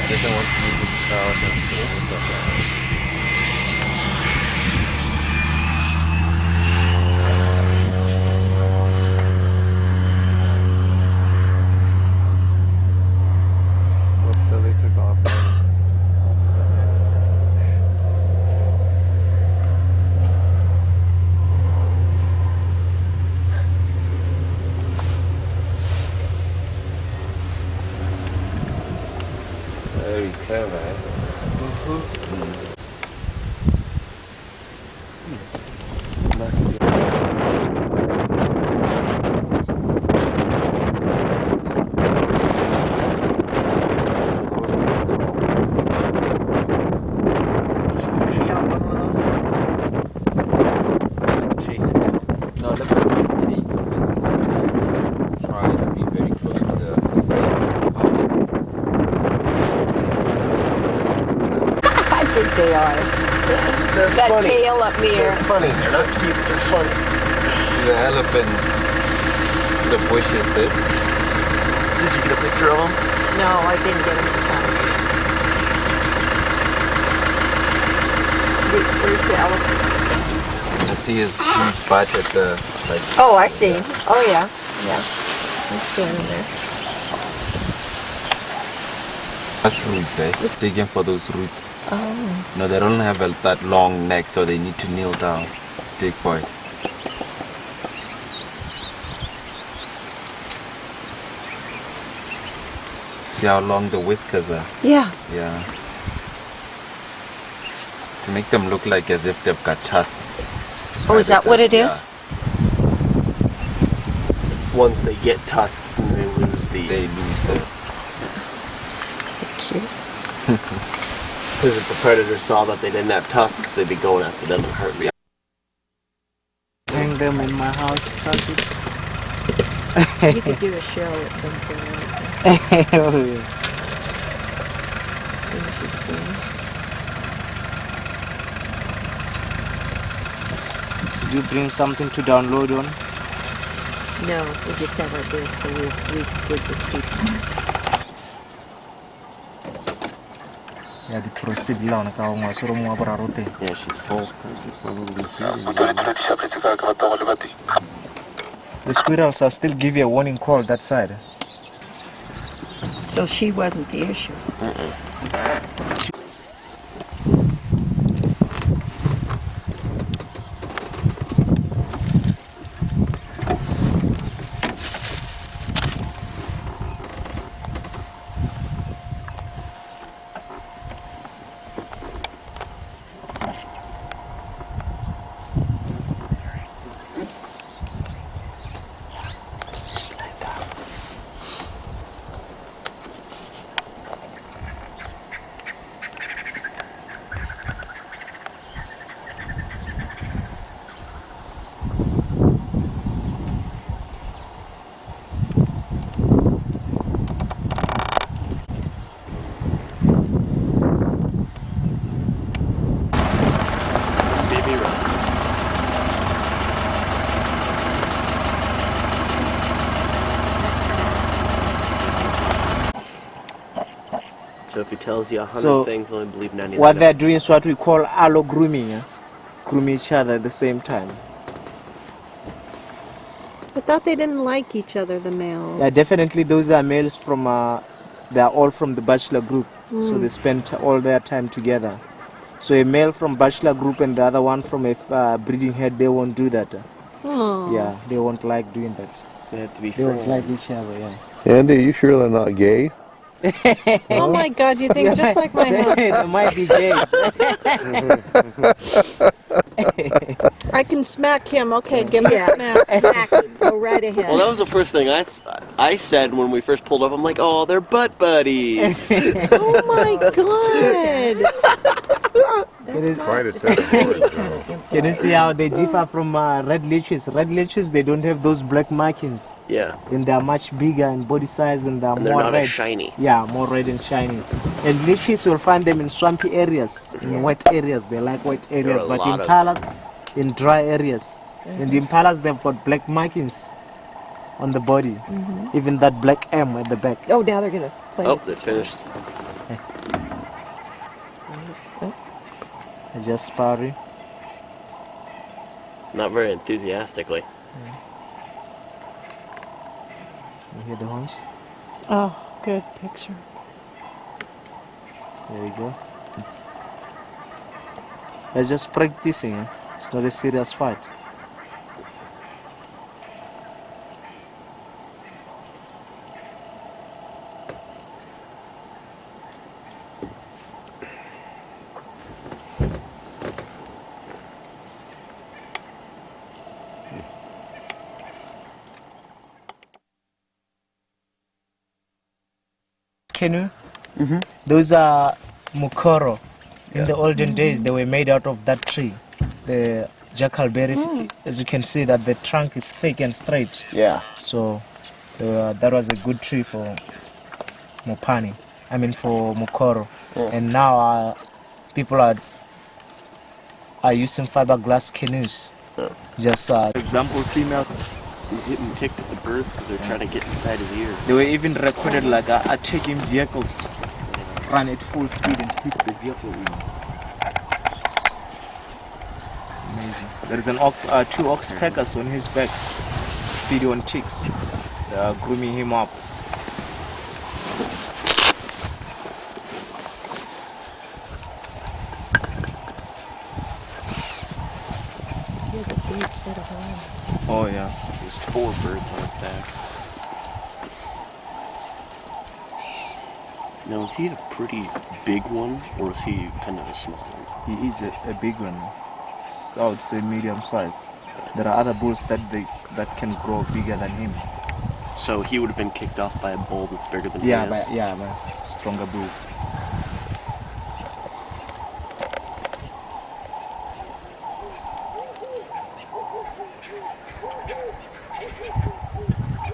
[SPEAKER 6] Doesn't want to make it sound
[SPEAKER 4] What they took off.
[SPEAKER 6] very clever, eh? Chasing it. No, let us not chase. Try to be very close to the
[SPEAKER 2] I think they are.
[SPEAKER 3] They're
[SPEAKER 2] That
[SPEAKER 3] funny.
[SPEAKER 2] tail up near.
[SPEAKER 3] They're funny. They're not cute. They're funny.
[SPEAKER 6] See the elephant in the bushes there?
[SPEAKER 3] Did you get a picture of them?
[SPEAKER 2] No, I didn't get him to come. Where's the elephant?
[SPEAKER 6] You see his huge butt at the like.
[SPEAKER 2] Oh, I see. Oh, yeah. Yeah. He's standing there.
[SPEAKER 6] That's roots, eh? Digging for those roots.
[SPEAKER 2] Oh.
[SPEAKER 6] No, they don't have that long neck, so they need to kneel down. Dig for it. See how long the whiskers are?
[SPEAKER 2] Yeah.
[SPEAKER 6] Yeah. To make them look like as if they've got tusks.
[SPEAKER 2] Oh, is that what it is?
[SPEAKER 3] Once they get tusks, then they lose the...
[SPEAKER 6] They lose the...
[SPEAKER 2] Cute.
[SPEAKER 3] Because if the predator saw that they didn't have tusks, they'd be going after them and hurt me.
[SPEAKER 11] Hang them in my house, started.
[SPEAKER 2] You could do a show at some point.
[SPEAKER 11] Oh, yeah.
[SPEAKER 2] Finish it soon.
[SPEAKER 11] Did you bring something to download on?
[SPEAKER 2] No, we just have our this, so we'll just keep.
[SPEAKER 11] Yeah, the proceed lang nakao nga suro mo abararote.
[SPEAKER 3] Yeah, she's full.
[SPEAKER 11] The squirrels are still give you a warning call that side.
[SPEAKER 2] So she wasn't the issue.
[SPEAKER 3] So if he tells you 100
[SPEAKER 13] So,
[SPEAKER 3] things, only believe 99.
[SPEAKER 13] what they're doing is what we call allo grooming. Yeah? Groom each other at the same time.
[SPEAKER 2] I thought they didn't like each other, the males.
[SPEAKER 13] Yeah, definitely those are males from, they are all from the bachelor group. So they spend all their time together. So a male from bachelor group and the other one from a breeding head, they won't do that.
[SPEAKER 2] Oh.
[SPEAKER 13] Yeah, they won't like doing that.
[SPEAKER 3] They have to be
[SPEAKER 13] They won't like
[SPEAKER 3] friends.
[SPEAKER 13] each other, yeah.
[SPEAKER 4] Andy, you sure they're not gay?
[SPEAKER 2] Oh my God, you think just like my husband.
[SPEAKER 13] They might be gays.
[SPEAKER 2] I can smack him. Okay, give me a smack. Smack him. Go right ahead.
[SPEAKER 3] Well, that was the first thing I said when we first pulled up. I'm like, oh, they're butt buddies.
[SPEAKER 2] Oh my God.
[SPEAKER 9] Quite a set of horns, though.
[SPEAKER 13] Can you see how they differ from red leeches? Red leeches, they don't have those black markings.
[SPEAKER 3] Yeah.
[SPEAKER 13] And they're much bigger in body size and they're
[SPEAKER 3] And they're
[SPEAKER 13] more
[SPEAKER 3] not
[SPEAKER 13] red.
[SPEAKER 3] as shiny.
[SPEAKER 13] Yeah, more red and shiny. And leeches, you'll find them in swampy areas, in wet areas. They like wet areas,
[SPEAKER 3] are a
[SPEAKER 13] but
[SPEAKER 3] lot of
[SPEAKER 13] impalas in dry areas. And the impalas, they've got black markings on the body. Even that black M at the back.
[SPEAKER 2] Oh, now they're going to play.
[SPEAKER 3] Oh, they finished.
[SPEAKER 13] They're just sparring.
[SPEAKER 3] Not very enthusiastically.
[SPEAKER 13] You hear the horns?
[SPEAKER 2] Oh, good picture.
[SPEAKER 13] There you go. They're just practicing. Eh? It's not a serious fight. Canoe. Those are mukoro. In the olden days, they were made out of that tree, the jackalberry. As you can see, that the trunk is thick and straight.
[SPEAKER 3] Yeah.
[SPEAKER 13] So that was a good tree for mopani. I mean for mukoro. And now people are using fiberglass canoes. Just
[SPEAKER 3] For example, female is getting ticked at the birds because they're trying to get inside his ear.
[SPEAKER 13] they were even recorded like taking vehicles, run at full speed and hit the vehicle. Just amazing. There is an two ox packers on his back, feeding on ticks. They are grooming him up.
[SPEAKER 2] He has a big set of arms.
[SPEAKER 13] Oh yeah.
[SPEAKER 3] There's 4 birds on his back. Now, is he a pretty big one, or is he kind of a small one?
[SPEAKER 13] He is a big one. So I would say medium size. There are other bulls that can grow bigger than him.
[SPEAKER 3] So he would have been kicked off by a bull that's bigger than he is?
[SPEAKER 13] by stronger bulls.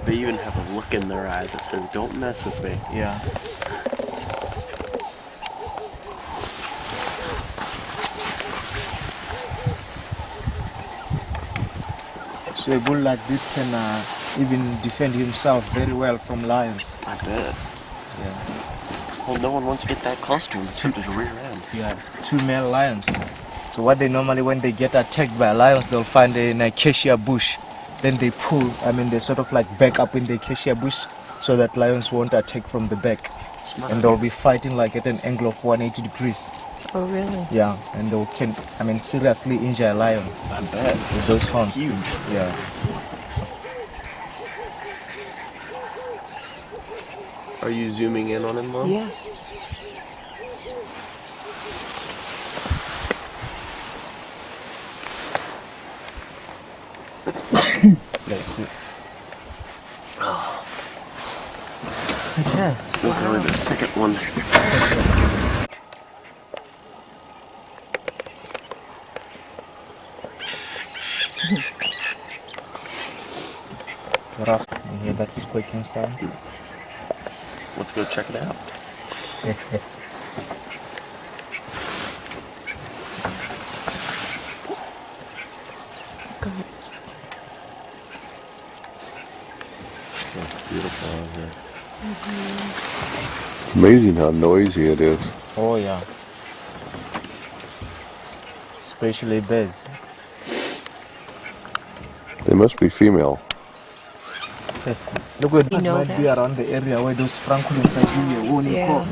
[SPEAKER 3] They even have a look in their eyes that says, don't mess with me.
[SPEAKER 13] Yeah. So a bull like this can even defend himself very well from lions.
[SPEAKER 3] I bet.
[SPEAKER 13] Yeah.
[SPEAKER 3] Well, no one wants to get that close to him except his rear end.
[SPEAKER 13] Yeah, 2 male lions. So what they normally, when they get attacked by lions, they'll find an acacia bush. Then they pull, they sort of like back up in the acacia bush so that lions won't attack from the back.
[SPEAKER 3] Smart.
[SPEAKER 13] And they'll be fighting like at an angle of 180 degrees.
[SPEAKER 2] Oh, really?
[SPEAKER 13] Yeah, and they can, seriously injure a lion.
[SPEAKER 3] I bet.
[SPEAKER 13] With those horns.
[SPEAKER 3] Huge.
[SPEAKER 13] Yeah.
[SPEAKER 3] Are you zooming in on him, Mom?
[SPEAKER 2] Yeah.
[SPEAKER 13] Let's see.
[SPEAKER 3] Yeah. That's only the second one.
[SPEAKER 13] Rough. You hear that squeaking sound?
[SPEAKER 3] Let's go check it out.
[SPEAKER 4] It's beautiful out here. It's amazing how noisy it is.
[SPEAKER 13] Oh yeah. Especially bears.
[SPEAKER 4] They must be female.
[SPEAKER 13] Look at that
[SPEAKER 2] know
[SPEAKER 13] might be
[SPEAKER 2] that?
[SPEAKER 13] around the area where those francolins are here.
[SPEAKER 2] Yeah.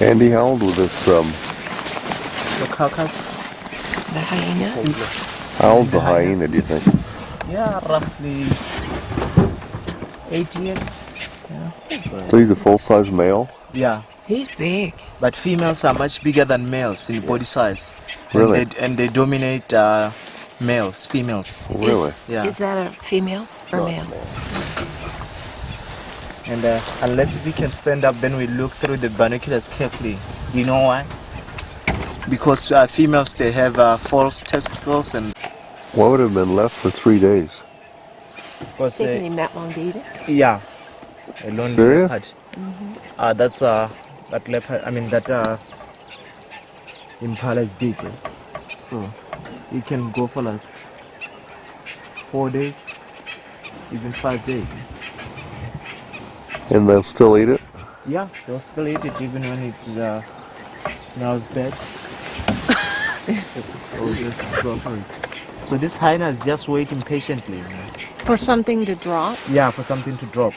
[SPEAKER 4] Andy, how old was this?
[SPEAKER 13] The carcass.
[SPEAKER 2] The hyena?
[SPEAKER 4] How old's the hyena, do you think?
[SPEAKER 13] Yeah, roughly 8 years. Yeah.
[SPEAKER 4] So he's a full-size male?
[SPEAKER 13] Yeah.
[SPEAKER 2] He's big.
[SPEAKER 13] But females are much bigger than males in body size.
[SPEAKER 4] Really?
[SPEAKER 13] And they dominate males, females.
[SPEAKER 4] Really?
[SPEAKER 13] Yeah.
[SPEAKER 2] Is that a female or male?
[SPEAKER 13] And unless we can stand up, then we look through the binoculars carefully. You know why? Because females, they have false testicles and...
[SPEAKER 4] What would have been left for 3 days?
[SPEAKER 2] Taking him that long to eat it?
[SPEAKER 13] Yeah. A lonely
[SPEAKER 4] Serious?
[SPEAKER 13] leopard. That's that leopard. I mean that impala is big, so it can go for like 4 days, even 5 days.
[SPEAKER 4] And they'll still eat it?
[SPEAKER 13] Yeah, they'll still eat it even when it smells bad. So just go for it. So this hyena is just waiting patiently.
[SPEAKER 2] For something to drop?
[SPEAKER 13] Yeah, for something to drop.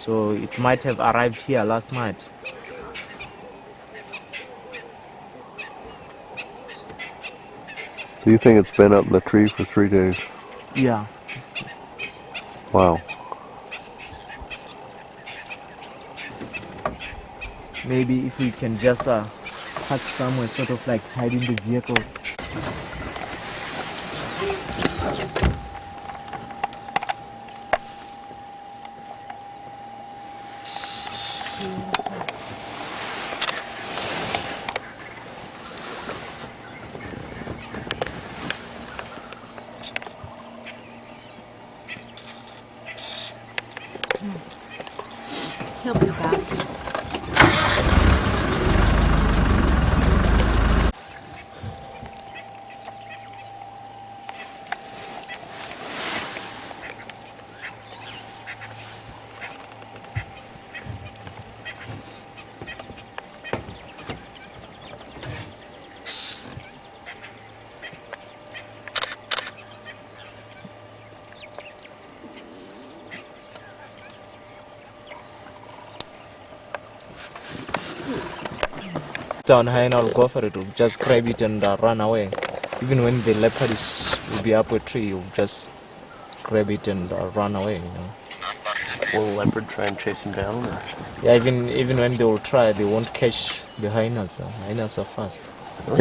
[SPEAKER 13] So it might have arrived here last night.
[SPEAKER 4] So you think it's been up in the tree for 3 days?
[SPEAKER 13] Yeah.
[SPEAKER 4] Wow.
[SPEAKER 13] Maybe if we can just park somewhere, sort of like hiding the vehicle.
[SPEAKER 2] He'll be back.
[SPEAKER 13] Down hyena will go for it, will just grab it and run away. Even when the leopard will be up a tree, you'll just grab it and run away. You know.
[SPEAKER 3] Will the leopard try and chase him down? Or?
[SPEAKER 13] Yeah, even when they will try, they won't catch the hyenas. Hyenas are fast.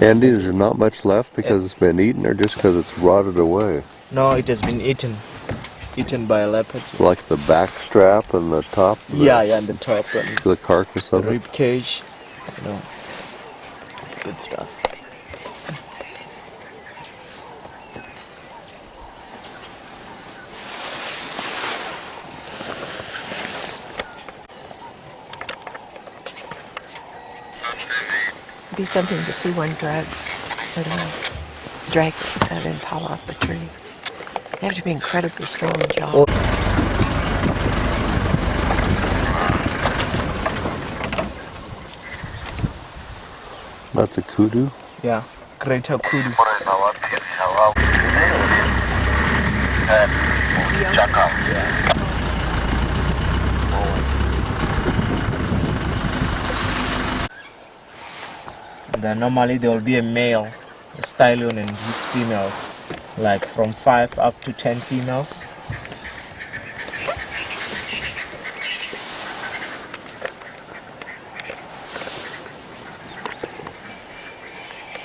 [SPEAKER 4] Andy, is there not much left because it's been eaten or just because it's rotted away?
[SPEAKER 13] No, it has been eaten by a leopard.
[SPEAKER 4] Like the back strap and the top?
[SPEAKER 13] Yeah, and the top and
[SPEAKER 4] the carcass of
[SPEAKER 13] the
[SPEAKER 4] it?
[SPEAKER 13] rib cage. You know.
[SPEAKER 3] Good stuff.
[SPEAKER 2] Be something to see one drag that impala off the tree. They have to be incredibly strong in jaw.
[SPEAKER 4] That's a kudu?
[SPEAKER 13] Yeah, greater kudu. Then normally there will be a male, a stallion, and his females, like from 5 up to 10 females.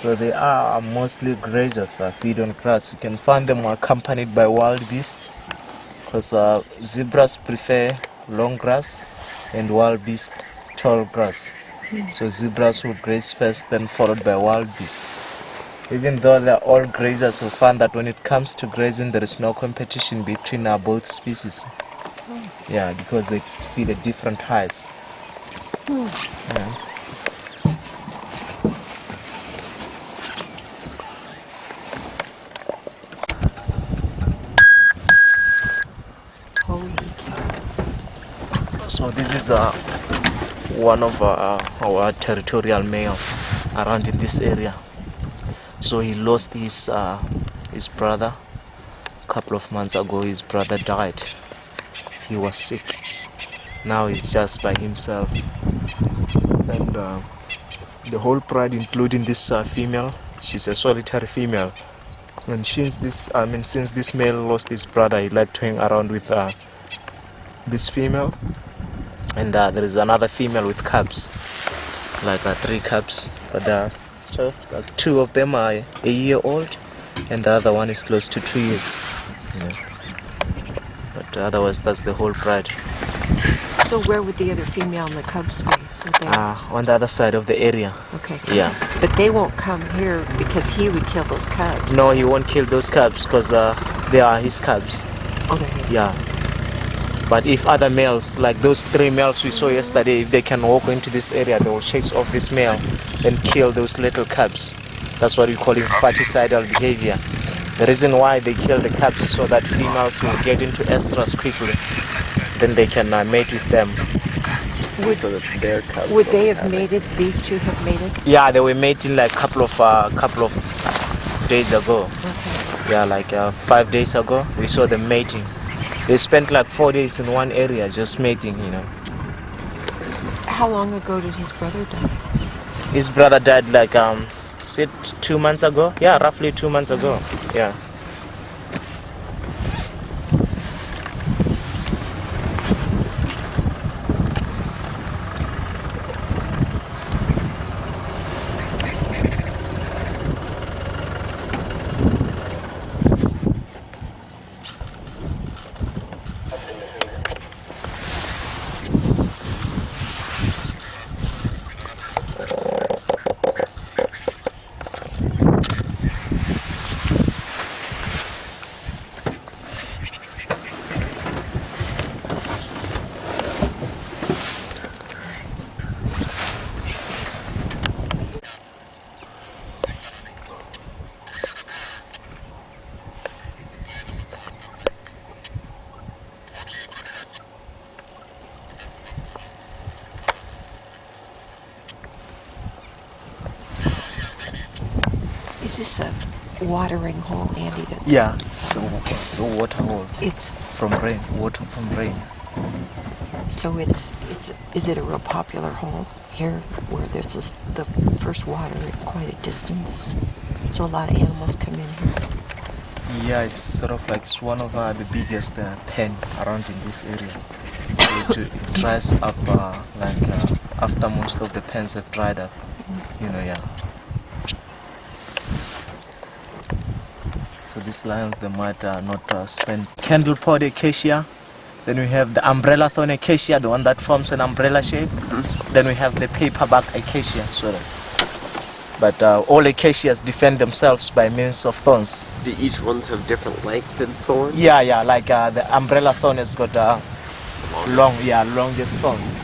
[SPEAKER 13] So they are mostly grazers, feed on grass. You can find them accompanied by wild beasts, because zebras prefer long grass and wild beasts tall grass. So zebras will graze first, then followed by wild beasts. Even though they're all grazers, we find that when it comes to grazing, there is no competition between both species. Yeah, because they feed at different heights. Yeah. So this is one of our territorial male around in this area. So he lost his brother a couple of months ago. His brother died. He was sick. Now he's just by himself. And the whole pride, including this female, she's a solitary female. And since this male lost his brother, he liked to hang around with this female. And there is another female with cubs, like 3 cubs. But like 2 of them are a year old, and the other one is close to 2 years. But otherwise, that's the whole pride.
[SPEAKER 2] So where would the other female and the cubs be?
[SPEAKER 13] On the other side of the area.
[SPEAKER 2] Okay.
[SPEAKER 13] Yeah.
[SPEAKER 2] But they won't come here because he would kill those cubs.
[SPEAKER 13] No, he won't kill those cubs because they are his cubs.
[SPEAKER 2] Oh, they're his.
[SPEAKER 13] Yeah. But if other males, like those 3 males we saw yesterday, if they can walk into this area, they will chase off this male and kill those little cubs. That's what we call infanticidal behavior. The reason why they kill the cubs so that females will get into estrus quickly. Then they can mate with them. So that's their cubs.
[SPEAKER 2] Would they have mated? These 2 have mated?
[SPEAKER 13] Yeah, they were mating like couple of days ago.
[SPEAKER 2] Okay.
[SPEAKER 13] Yeah, like 5 days ago, we saw them mating. They spent like 4 days in one area just mating,
[SPEAKER 2] How long ago did his brother die?
[SPEAKER 13] His brother died like 2 months ago. Yeah, roughly 2 months ago. Yeah.
[SPEAKER 2] Is this a watering hole, Andy?
[SPEAKER 13] Yeah, it's a water hole.
[SPEAKER 2] It's
[SPEAKER 13] from rain, water from rain.
[SPEAKER 2] So is it a real popular hole here where this is the first water at quite a distance? So a lot of animals come in here.
[SPEAKER 13] Yeah, it's sort of like it's one of the biggest pen around in this area. So it dries up after most of the pens have dried up. Yeah. So these lions, they might not spend candle pod acacia. Then we have the umbrella thorn acacia, the one that forms an umbrella shape. Then we have the paperback acacia, sort of. But all acacias defend themselves by means of thorns.
[SPEAKER 3] Do each ones have different length and thorns?
[SPEAKER 13] Yeah, like the umbrella thorn has got longest thorns.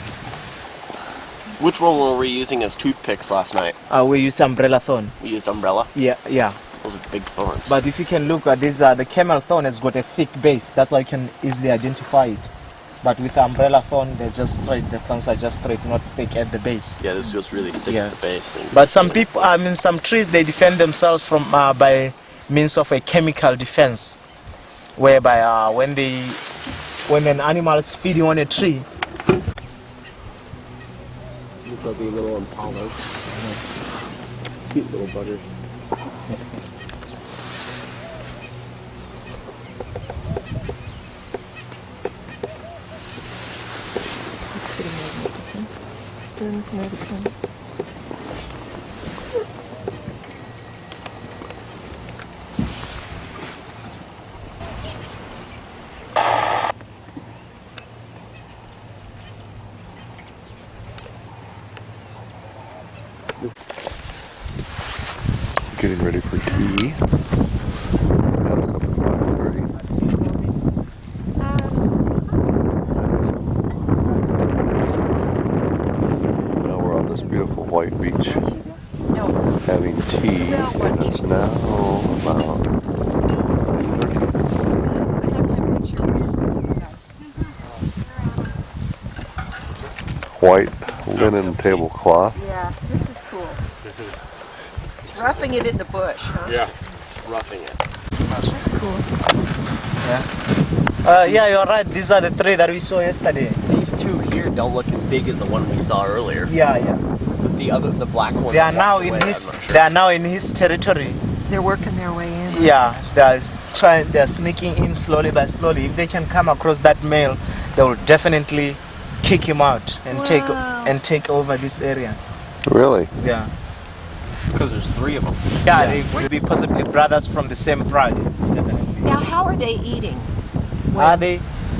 [SPEAKER 3] Which one were we using as toothpicks last night?
[SPEAKER 13] We used umbrella thorn.
[SPEAKER 3] We used umbrella?
[SPEAKER 13] Yeah.
[SPEAKER 3] Those are big thorns.
[SPEAKER 13] But if you can look at this, the camel thorn has got a thick base. That's how you can easily identify it. But with the umbrella thorn, they're just straight. The thorns are just straight, not thick at the base.
[SPEAKER 3] Yeah, this feels really thick at the base.
[SPEAKER 13] But some people, some trees, they defend themselves from by means of a chemical defense, whereby when an animal is feeding on a tree.
[SPEAKER 3] You're probably a little unpollard. Cute little bugger.
[SPEAKER 4] Getting ready for tea. Got us up at 5:30. Now we're on this beautiful white beach having tea, and it's now about 5:30. white linen tablecloth.
[SPEAKER 2] Yeah, this is cool. Roughing it in the bush, huh?
[SPEAKER 3] Yeah, roughing it.
[SPEAKER 2] That's cool.
[SPEAKER 13] Yeah, you're right. These are the three that we saw yesterday.
[SPEAKER 3] These two here don't look as big as the one we saw earlier.
[SPEAKER 13] Yeah.
[SPEAKER 3] But the black one.
[SPEAKER 13] They are now in his. They are now in his territory.
[SPEAKER 2] They're working their way in.
[SPEAKER 13] Yeah, they're sneaking in slowly by slowly. If they can come across that male, they will definitely kick him out and take over this area.
[SPEAKER 4] Really?
[SPEAKER 13] Yeah.
[SPEAKER 3] Because there's 3 of them.
[SPEAKER 13] Yeah, they will be possibly brothers from the same pride. Definitely.
[SPEAKER 2] Now, how are they eating?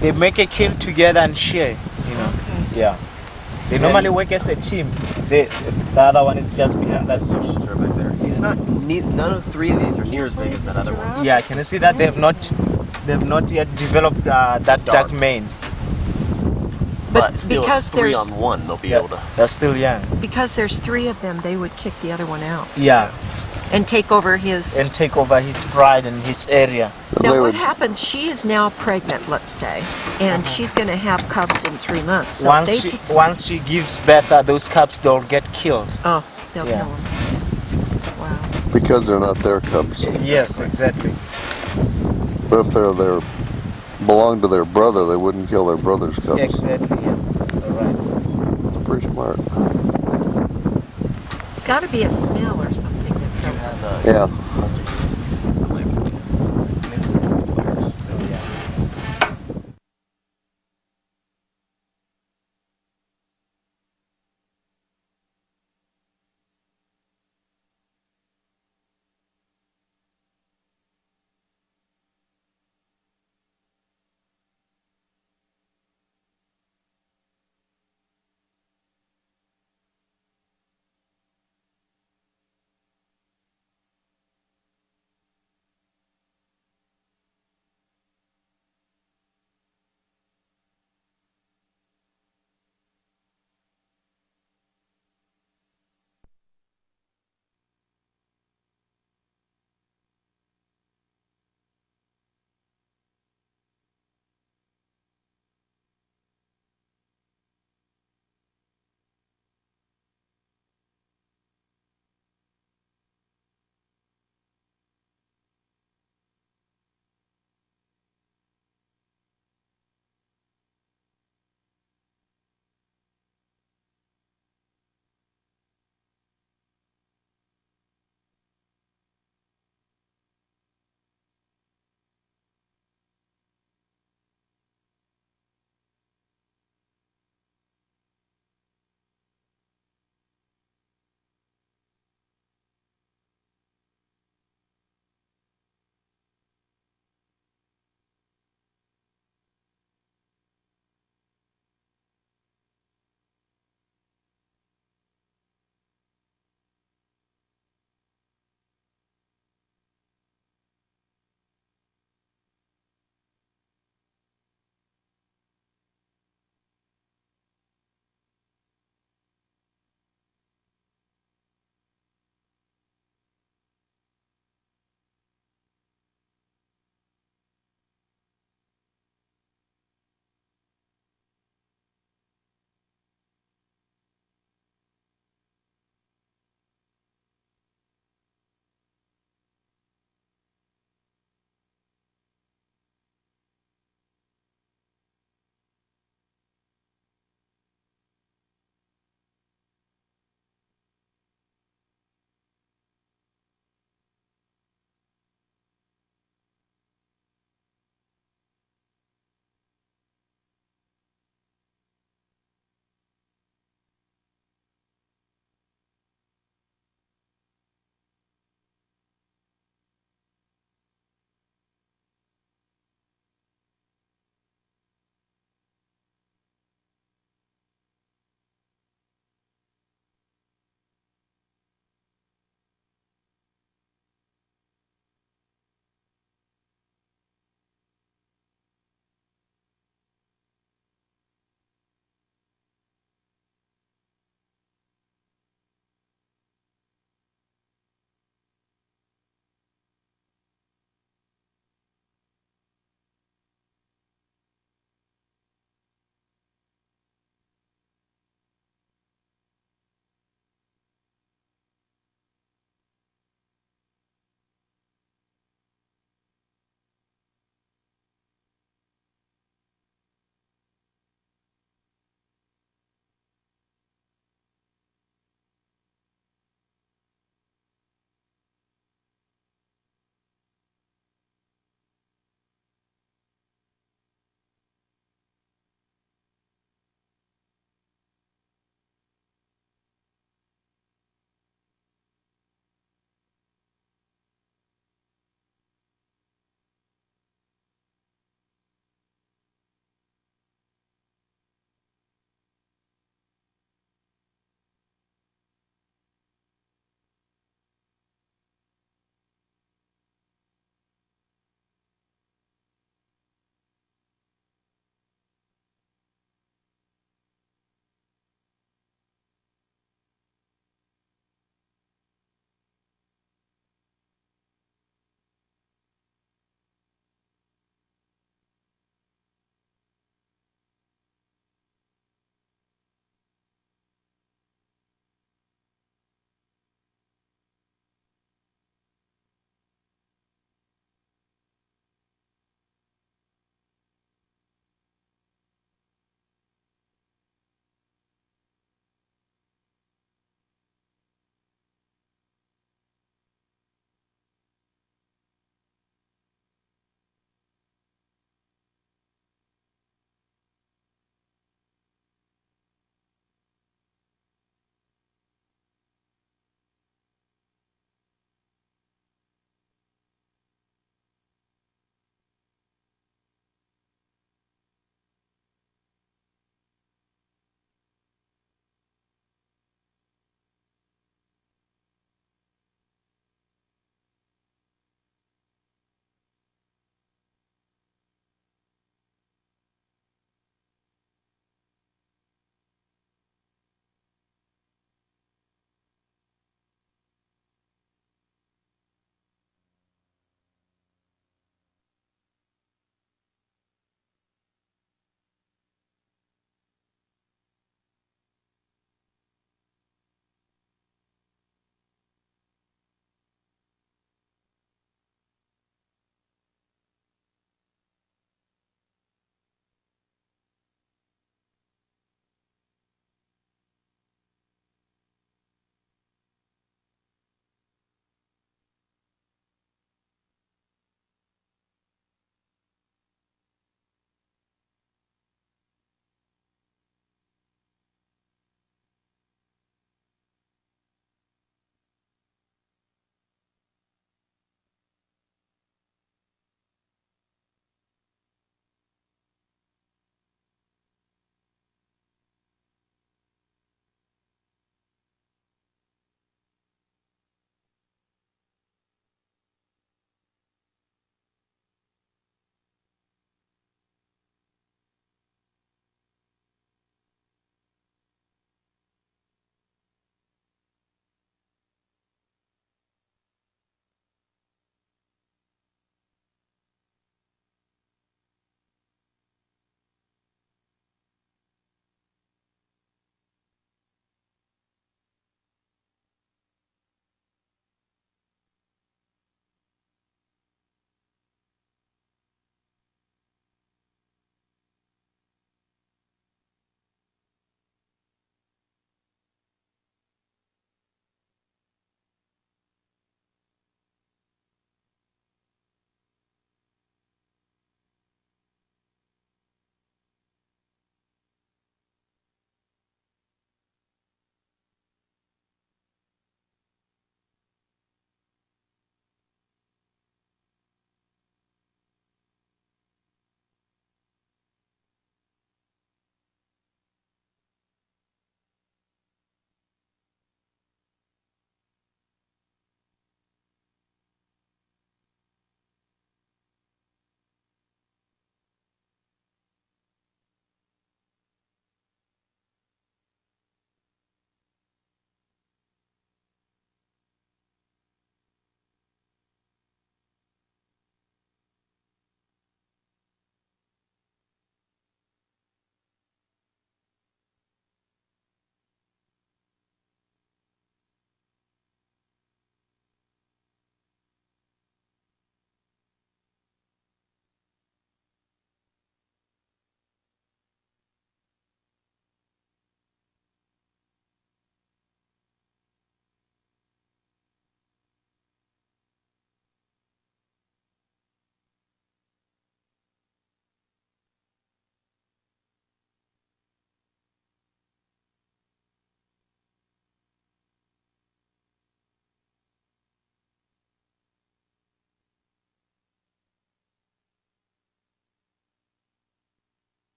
[SPEAKER 13] They make a kill together and share. You know.
[SPEAKER 2] Okay.
[SPEAKER 13] Yeah. They normally work as a team. The other one is just behind that social
[SPEAKER 3] back there. He's not. None of 3 of these are near as big as that other one.
[SPEAKER 13] Yeah, can you see that they've not yet developed that dark mane.
[SPEAKER 3] But still,
[SPEAKER 2] because
[SPEAKER 3] it's 3
[SPEAKER 2] there's-
[SPEAKER 3] on 1. They'll be able to.
[SPEAKER 13] They're still young.
[SPEAKER 2] Because there's 3 of them, they would kick the other one out.
[SPEAKER 13] Yeah.
[SPEAKER 2] And take over his...
[SPEAKER 13] And take over his pride and his area.
[SPEAKER 2] Now what happens, she is now pregnant, let's say, and she's going to have cubs in 3 months. So
[SPEAKER 13] Once she gives birth, those cubs, they'll get killed.
[SPEAKER 2] Oh, they'll kill them. Wow.
[SPEAKER 4] Because they're not their cubs.
[SPEAKER 13] Yes, exactly.
[SPEAKER 4] But if they're belong to their brother, they wouldn't kill their brother's cubs.
[SPEAKER 13] Exactly, yeah. All right.
[SPEAKER 4] It's pretty smart.
[SPEAKER 2] It's got to be a smell or something that tells them.
[SPEAKER 4] Yeah.